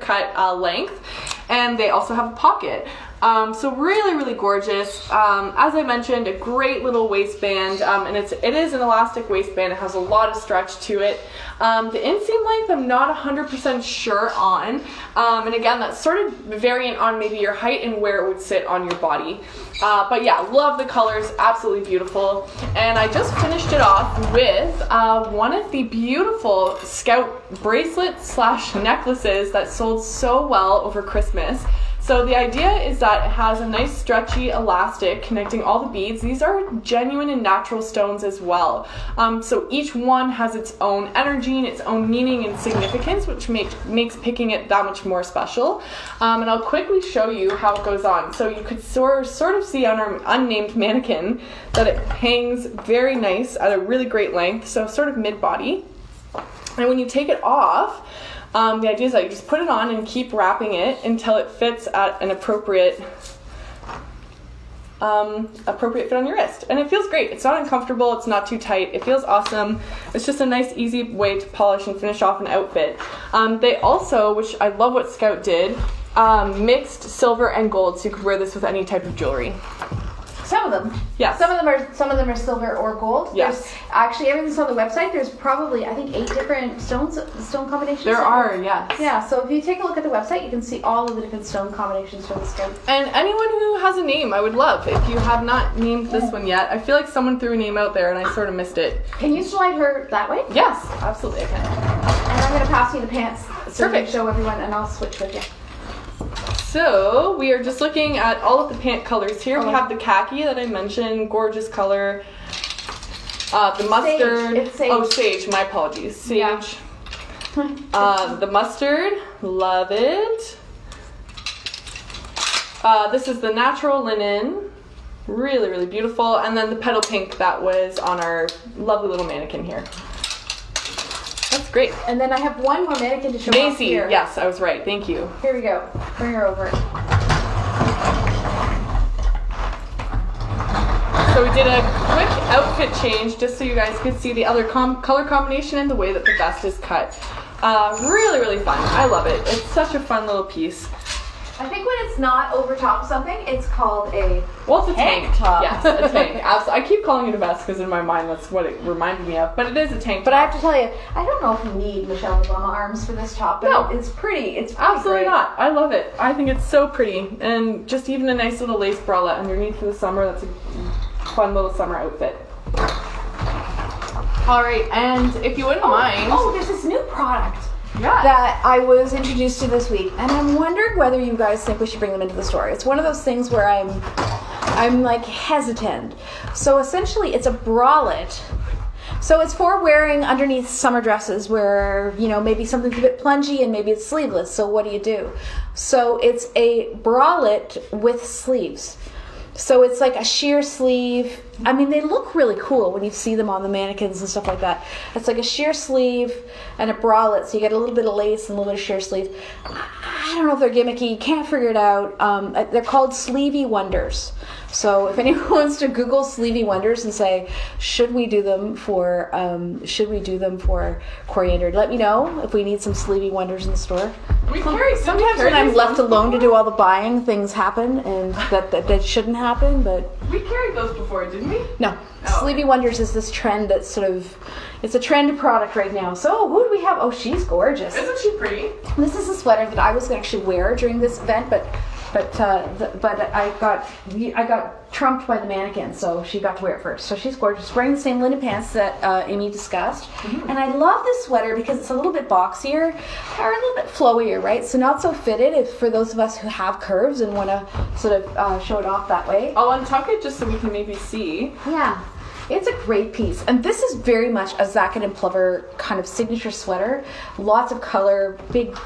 cut length, and they also have a pocket. So really, really gorgeous. As I mentioned, a great little waistband, and it is an elastic waistband. It has a lot of stretch to it. The inseam length I'm not 100% sure on, and again, that's sort of variant on maybe your height and where it would sit on your body. But yeah, love the colors, absolutely beautiful. And I just finished it off with one of the beautiful Scout bracelets / necklaces that sold so well over Christmas. So the idea is that it has a nice stretchy elastic connecting all the beads. These are genuine and natural stones as well. So each one has its own energy and its own meaning and significance, which makes picking it that much more special. And I'll quickly show you how it goes on. So you could sort of see on our unnamed mannequin that it hangs very nice at a really great length, so sort of mid-body. And when you take it off, the idea is that you just put it on and keep wrapping it until it fits at an appropriate fit on your wrist. And it feels great. It's not uncomfortable. It's not too tight. It feels awesome. It's just a nice, easy way to polish and finish off an outfit. They also, which I love what Scout did, mixed silver and gold, so you could wear this with any type of jewelry. Some of them. Yes. Some of them are silver or gold. Yes. There's actually everything's on the website. There's probably, I think, 8 different stone combinations. There are, yes. Yeah, so if you take a look at the website, you can see all of the different stone combinations for the Scout. And anyone who has a name, I would love. If you have not named this one yet, I feel like someone threw a name out there and I sort of missed it. Can you slide her that way? Yes, absolutely I can. And I'm going to pass you the pants so Perfect. you can show everyone, and I'll switch with you. So we are just looking at all of the pant colors here. We have the khaki that I mentioned, gorgeous color. The mustard. It's sage. Oh, sage. My apologies. Sage. Yeah. The mustard. Love it. This is the natural linen. Really, really beautiful. And then the petal pink that was on our lovely little mannequin here. That's great. And then I have one more mannequin to show off Macy, here. yes, I was right. Thank you. Here we go. Bring her over. So we did a quick outfit change just so you guys could see the other color combination and the way that the vest is cut. Really, really fun. I love it. It's such a fun little piece. I think when it's not over top of something, it's called a Well, it's a tank top. Yes, a tank. I keep calling it a vest because in my mind that's what it reminded me of. But it is a tank top. But I have to tell you, I don't know if you need Michelle Obama arms for this top, but No. it's pretty. It's pretty Absolutely great. not. I love it. I think it's so pretty. And just even a nice little lace bralette underneath for the summer. That's a fun little summer outfit. All right, and if you wouldn't mind. Oh, there's this new product. Yeah. That I was introduced to this week, and I'm wondering whether you guys think we should bring them into the store. It's one of those things where I'm like hesitant. So essentially, it's a bralette. So it's for wearing underneath summer dresses where, you know, maybe something's a bit plungy and maybe it's sleeveless. So what do? So it's a bralette with sleeves. So it's like a sheer sleeve. I mean, they look really cool when you see them on the mannequins and stuff like that. It's like a sheer sleeve and a bralette, so you get a little bit of lace and a little bit of sheer sleeve. I don't know if they're gimmicky. You can't figure it out. They're called Sleevey Wonders. So if anyone wants to Google Sleevey Wonders and say, should we do them for Coriander? Let me know if we need some Sleevey Wonders in the store. Sometimes when I'm left alone to do all the buying, things happen and that shouldn't happen. But we carried those before, didn't we? No. Sleevey Wonders is this trend that's sort of, it's a trend product right now. So who do we have? Oh, she's gorgeous. Isn't she pretty? This is a sweater that I was going to actually wear during this event, but I got trumped by the mannequin, so she got to wear it first. So she's gorgeous, wearing the same linen pants that Amy discussed. Mm-hmm. And I love this sweater because it's a little bit boxier, or a little bit flowier, right? So not so fitted for those of us who have curves and want to sort of show it off that way. I'll untuck it just so we can maybe see. Yeah. It's a great piece, and this is very much a Zacket and Plover kind of signature sweater. Lots of color, big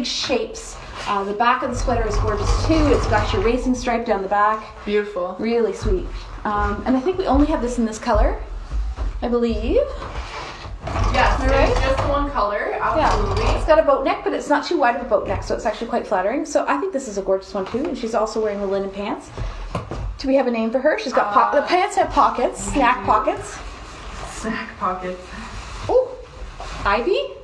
shapes. The back of the sweater is gorgeous too. It's got your racing stripe down the back. Beautiful. Really sweet. And I think we only have this in this color, I believe. Yes, right? It's just one color. Absolutely. Yeah. It's got a boat neck, but it's not too wide of a boat neck, so it's actually quite flattering. So I think this is a gorgeous one too. And she's also wearing the linen pants. Do we have a name for her? She's got the pants have pockets, snack pockets. Snack pockets. Oh, Ivy.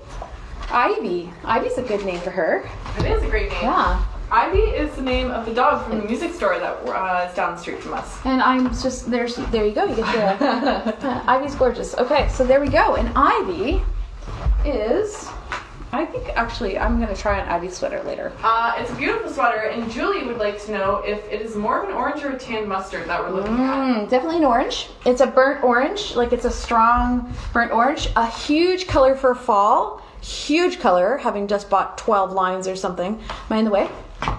Ivy's a good name for her. It is a great name. Yeah. Ivy is the name of the dog from the music store that is down the street from us. And I'm just there you go. You get your Ivy's gorgeous. Okay, so there we go. And Ivy is, I think actually I'm gonna try an Ivy sweater later. It's a beautiful sweater, and Julie would like to know if it is more of an orange or a tan mustard that we're looking at. Definitely an orange. It's a burnt orange, like it's a strong burnt orange. A huge color for fall. Huge color, having just bought 12 lines or something. Am I in the way?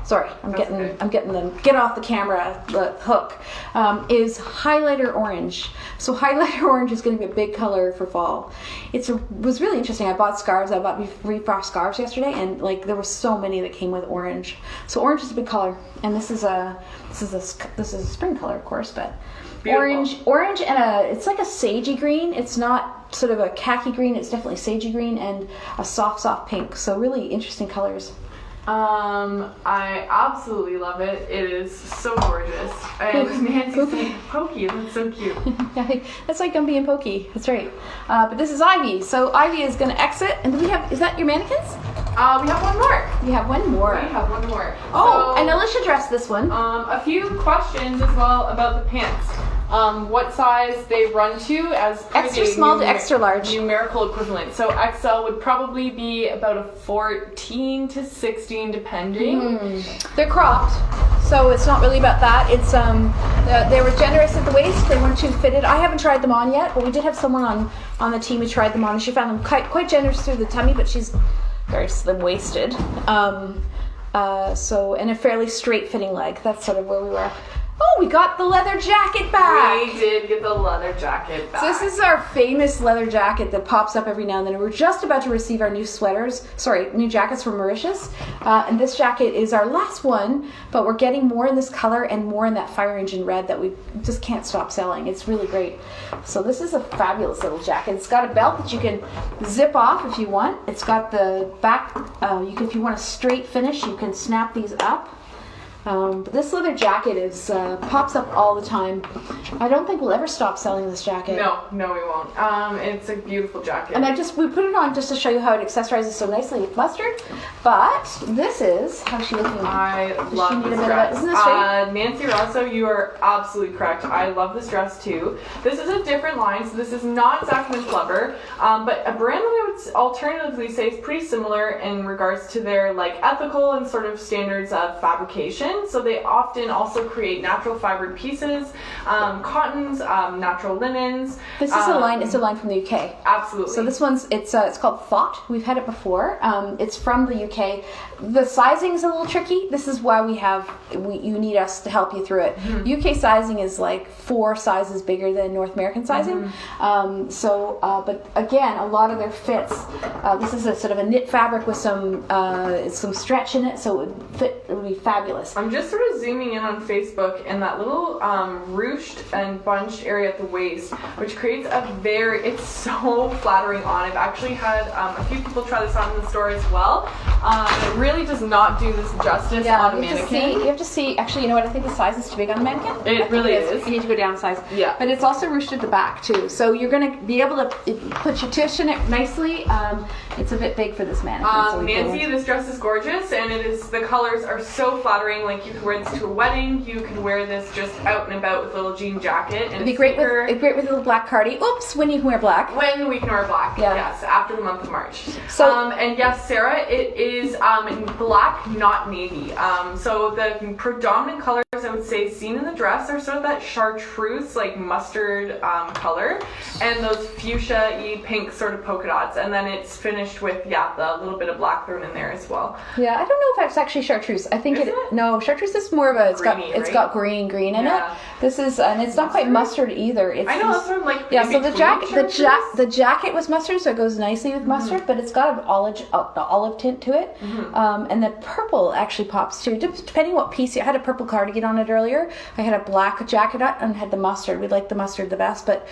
Sorry, I'm getting them. Get off the camera, the hook. Is highlighter orange. So highlighter orange is going to be a big color for fall. It was really interesting. I bought scarves. I bought refrost scarves yesterday, and like there were so many that came with orange. So orange is a big color, and this is a spring color, of course, but beautiful. Orange, and it's like a sagey green. It's not sort of a khaki green. It's definitely sagey green and a soft pink. So really interesting colors. I absolutely love it. It is so gorgeous. And Nancy's saying Pokey, that's so cute. That's like Gumby and Pokey. That's right. But this is Ivy. So Ivy is going to exit. And do we have, is that your mannequins? We have one more. You have one more. We have one more. Oh, and Alicia dressed this one. A few questions as well about the pants. What size they run to as extra small to extra large. Numerical equivalent. So XL would probably be about a 14 to 16 depending. They're cropped, so it's not really about that. It's they were generous at the waist. They weren't too fitted. I haven't tried them on yet, but we did have someone on the team who tried them on, and she found them quite generous through the tummy, but she's very slim waisted. So and a fairly straight fitting leg. That's sort of where we were. Oh, we got the leather jacket back! We did get the leather jacket back. So this is our famous leather jacket that pops up every now and then. We're just about to receive our new new jackets from Mauritius. And this jacket is our last one, but we're getting more in this color and more in that fire engine red that we just can't stop selling. It's really great. So this is a fabulous little jacket. It's got a belt that you can zip off if you want. It's got the back, if you want a straight finish, you can snap these up. But this leather jacket is pops up all the time. I don't think we'll ever stop selling this jacket. No, we won't. It's a beautiful jacket. And we put it on just to show you how it accessorizes so nicely with mustard. But this is how she looking. I love this dress. Isn't this right? Nancy Rosso, you are absolutely correct. I love this dress too. This is a different line, so this is not Zacket and Plover, but a brand that I would alternatively say is pretty similar in regards to their like ethical and sort of standards of fabrication. season. So they often also create natural fibered pieces, cottons, natural linens. This is a line. It's a line from the UK. Absolutely. So this one's it's called Thought. We've had it before. It's from the UK. The sizing's a little tricky. This is why you need us to help you through it. UK sizing is like 4 sizes bigger than North American sizing. But again, a lot of their fits. This is a sort of a knit fabric with some stretch in it, so it would be fabulous. I'm just sort of zooming in on Facebook and that little ruched and bunched area at the waist, which creates it's so flattering on. I've actually had a few people try this on in the store as well. It really does not do this justice on a mannequin. You have to see, actually, you know what, I think the size is too big on the mannequin. It really is. You need to go down a size. Yeah. But it's also ruched at the back too, so you're going to be able to put your tush in it nicely. It's a bit big for this mannequin. Nancy, this dress is gorgeous, and the colors are so flattering. Like, you could wear this to a wedding, you could wear this just out and about with a little jean jacket. And it'd be great with a little black cardi. Oops, when you can wear black. When we can wear black, yes, after the month of March. So, and yes, Sarah, it is in black, not navy. So the predominant colors I would say seen in the dress are sort of that chartreuse, like mustard color, and those fuchsia-y pink sort of polka dots, and then it's finished with the little bit of black thrown in there as well. Yeah, I don't know if it's actually chartreuse. I think no, chartreuse is more of a it's got green in it. This is, and it's not quite mustard either. I know, that's what I'm like. Yeah, so the jacket was mustard, so it goes nicely with mustard, but it's got an olive tint to it, and the purple actually pops too, depending what piece. I had a purple cardigan on it earlier. I had a black jacket on and had the mustard. We like the mustard the best, but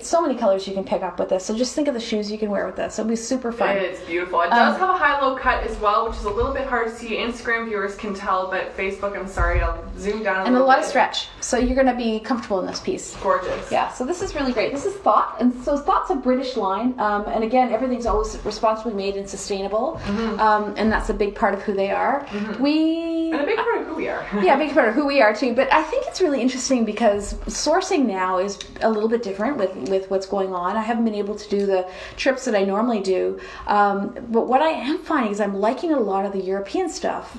so many colors you can pick up with this. So just think of the shoes you can wear with this. It'll be super fun. It's beautiful. It does have a high-low cut as well, which is a little bit hard to see. Instagram viewers can tell, but Facebook, I'm sorry, I'll zoom down a little bit. And a lot of stretch, so you're going to be comfortable in this piece. Gorgeous. Yeah, so this is really great. This is Thought, and so Thought's a British line, and again, everything's always responsibly made and sustainable, and that's a big part of who they are. And a big part of who we are. Yeah, a big part of who we are too, but I think it's really interesting because sourcing now is a little bit different with what's going on. I haven't been able to do the trips that I normally do, but what I am finding is I'm liking a lot of the European stuff.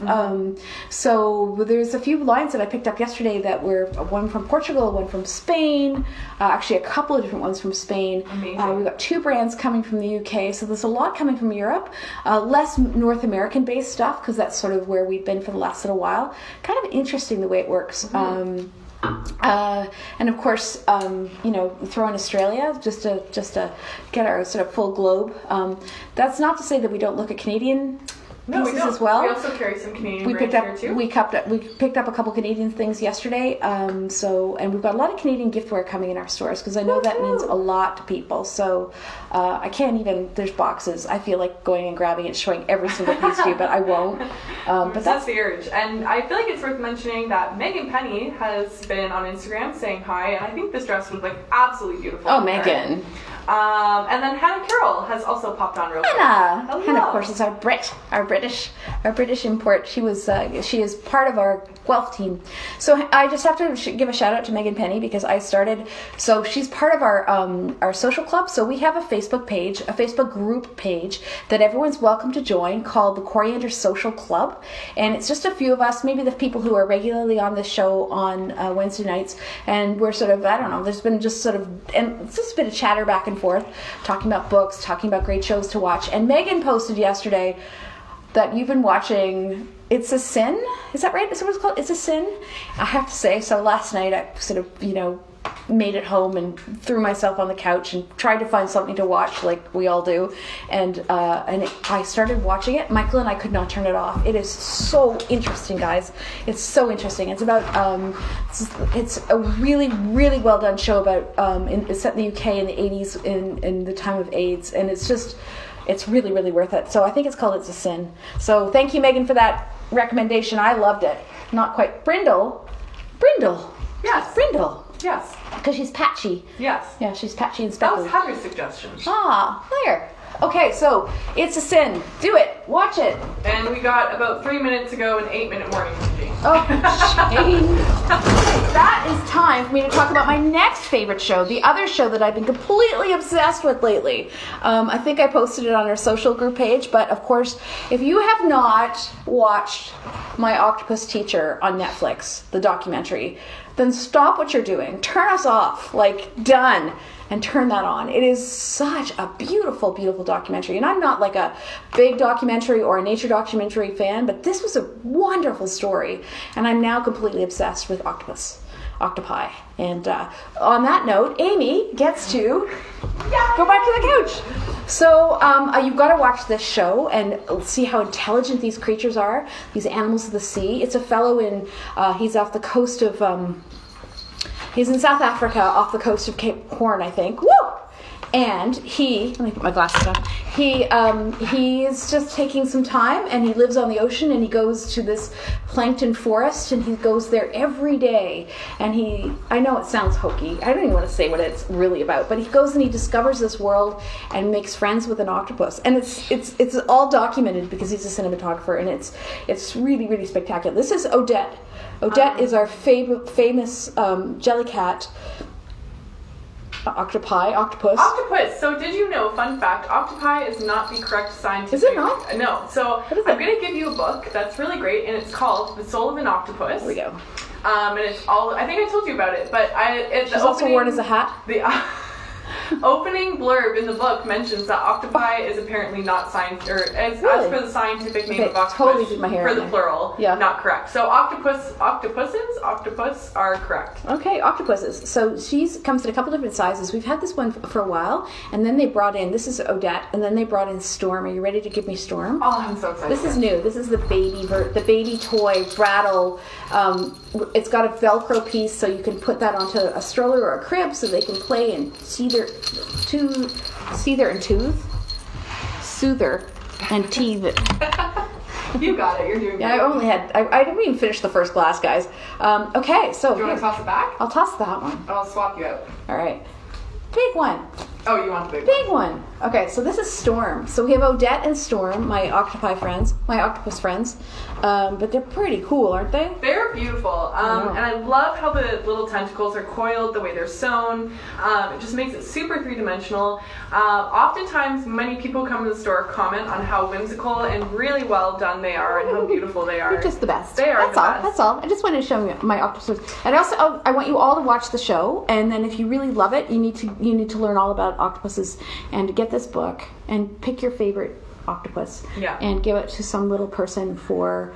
So there's a few lines that I picked up yesterday that were one from Portugal, one from Spain, actually a couple of different ones from Spain. Amazing. We've got 2 brands coming from the UK, so there's a lot coming from Europe, less North American based stuff because that's sort of where we've been for the last little while. Kind of interesting the way it works. And of course, throw in Australia just to get our sort of full globe. That's not to say that we don't look at Canadian pieces as well. We also carry some Canadian brands here too. We picked up a couple Canadian things yesterday. And we've got a lot of Canadian giftware coming in our stores because I know that means a lot to people. So I can't even. There's boxes. I feel like going and grabbing it, showing every single piece to you, but I won't. But that's the urge. And I feel like it's worth mentioning that Megan Penny has been on Instagram saying hi, and I think this dress would look absolutely beautiful. Oh, Megan. And then Hannah Carroll has also popped on real quick. Hannah, of course, is our British import. She is part of our Guelph team. So I just have to give a shout out to Megan Penny because I started. So she's part of our social club. So we have a Facebook page, a Facebook group page that everyone's welcome to join called the Coriander Social Club, and it's just a few of us, maybe the people who are regularly on this show on Wednesday nights, and we're sort of there's been just sort of and it's just a bit of chatter back and forth, talking about books, talking about great shows to watch. And Megan posted yesterday that you've been watching It's a Sin. Is that right? Is that what it's called? It's a Sin? I have to say, so last night I sort of, made it home and threw myself on the couch and tried to find something to watch like we all do. And I started watching it. Michael and I could not turn it off. It is so interesting, guys. It's so interesting. It's about, it's a really, really well done show about, it's set in the UK in the 80s in the time of AIDS. And it's really, really worth it. So I think it's called It's a Sin. So thank you, Megan, for that recommendation. I loved it. Not quite. Brindle. Yes. Brindle. Yes. Because she's patchy. Yes. Yeah, she's patchy and That speckly. was Heather's suggestion. Ah, there. Okay, so It's a Sin. Do it. Watch it. And we got about 3 minutes to go, an 8-minute morning routine. Oh, shame. That is time for me to talk about my next favorite show, the other show that I've been completely obsessed with lately. I think I posted it on our social group page, but of course, if you have not watched My Octopus Teacher on Netflix, the documentary, then stop what you're doing. Turn us off. Done. And turn that on. It is such a beautiful, beautiful documentary. And I'm not like a big documentary or a nature documentary fan, but this was a wonderful story. And I'm now completely obsessed with octopi. And on that note, Amy gets to go back to the couch. So you've got to watch this show and see how intelligent these creatures are, these animals of the sea. It's a fellow he's off the coast of... he's in South Africa, off the coast of Cape Horn, I think. Woo! And let me put my glasses on. He's just taking some time, and he lives on the ocean, and he goes to this plankton forest, and he goes there every day. And I know it sounds hokey. I don't even want to say what it's really about, but he goes and he discovers this world and makes friends with an octopus. And it's all documented because he's a cinematographer, and it's really, really spectacular. This is Odette. Odette is our famous jellycat. Octopus. So did you know, fun fact, octopi is not the correct scientific... Is it not? No. So I'm going to give you a book that's really great, and it's called The Soul of an Octopus. There we go. And it's all... I think I told you about it, but She's also worn as a hat. The opening blurb in the book mentions that octopi is apparently not science, or as per the scientific name of octopus, totally did my hair for the plural, not correct. So octopus are correct. Okay, octopuses. So she comes in a couple different sizes. We've had this one for a while, and then they brought in, this is Odette, and then they brought in Storm. Are you ready to give me Storm? Oh, I'm so excited. This is new. This is the baby toy Brattle. It's got a Velcro piece, so you can put that onto a stroller or a crib so they can play and soother and teeth it. You got it. You're doing great. I didn't even finish the first glass, guys. Okay, so... Do you want to toss it back? I'll toss that one. I'll swap you out. All right. Big one. Oh, you want the big one? Okay, so this is Storm. So we have Odette and Storm, my octopus friends. But they're pretty cool, aren't they? They're beautiful. And I love how the little tentacles are coiled, the way they're sewn. It just makes it super three-dimensional. Oftentimes, many people come to the store comment on how whimsical and really well done they are and how beautiful they are. They're just the best. They are That's all. I just wanted to show you my octopus. And also, I want you all to watch the show. And then if you really love it, you need to learn all about octopuses and to get this book and pick your favorite octopus and give it to some little person for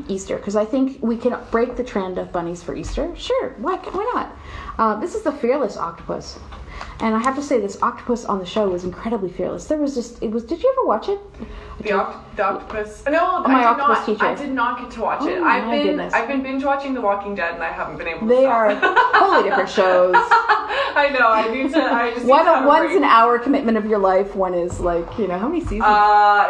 Easter, because I think we can break the trend of bunnies for Easter. Sure, why not? This is the Fearless Octopus, and I have to say this octopus on the show was incredibly fearless. Did you ever watch it? The Octopus. No, My Octopus Teacher. I did not get to watch it. I've been binge watching The Walking Dead, and I haven't been able to. They stop. are totally different shows. I know. I just one's an hour commitment of your life. One is how many seasons?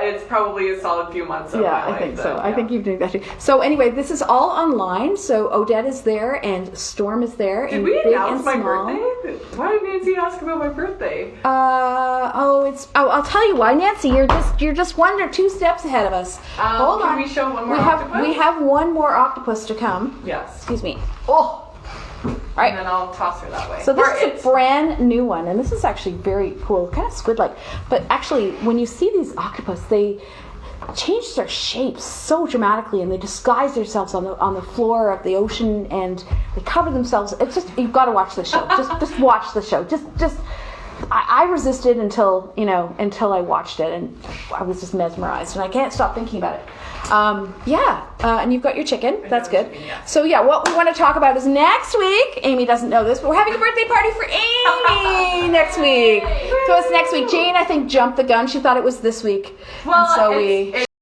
It's probably a solid few months. Of my life, I think so. I think you're doing that too. So anyway, this is all online. So Odette is there and Storm is there. Did we announce my birthday? Why did Nancy ask about my birthday? I'll tell you why, Nancy. You're just 1 or 2 steps ahead of us. Hold on. Can we show one more octopus? We have one more octopus to come. Yes. Excuse me. Oh. All right. And then I'll toss her that way. So this is a brand new one, and this is actually very cool, kind of squid-like. But actually, when you see these octopus, they change their shapes so dramatically, and they disguise themselves on the floor of the ocean, and they cover themselves. It's just, you've got to watch the show. Just watch the show. I resisted until I watched it, and I was just mesmerized, and I can't stop thinking about it. And you've got your chicken. That's good. So what we want to talk about is next week. Amy doesn't know this, but we're having a birthday party for Amy next week. So it's next week. Jane, I think, jumped the gun. She thought it was this week. Well, and so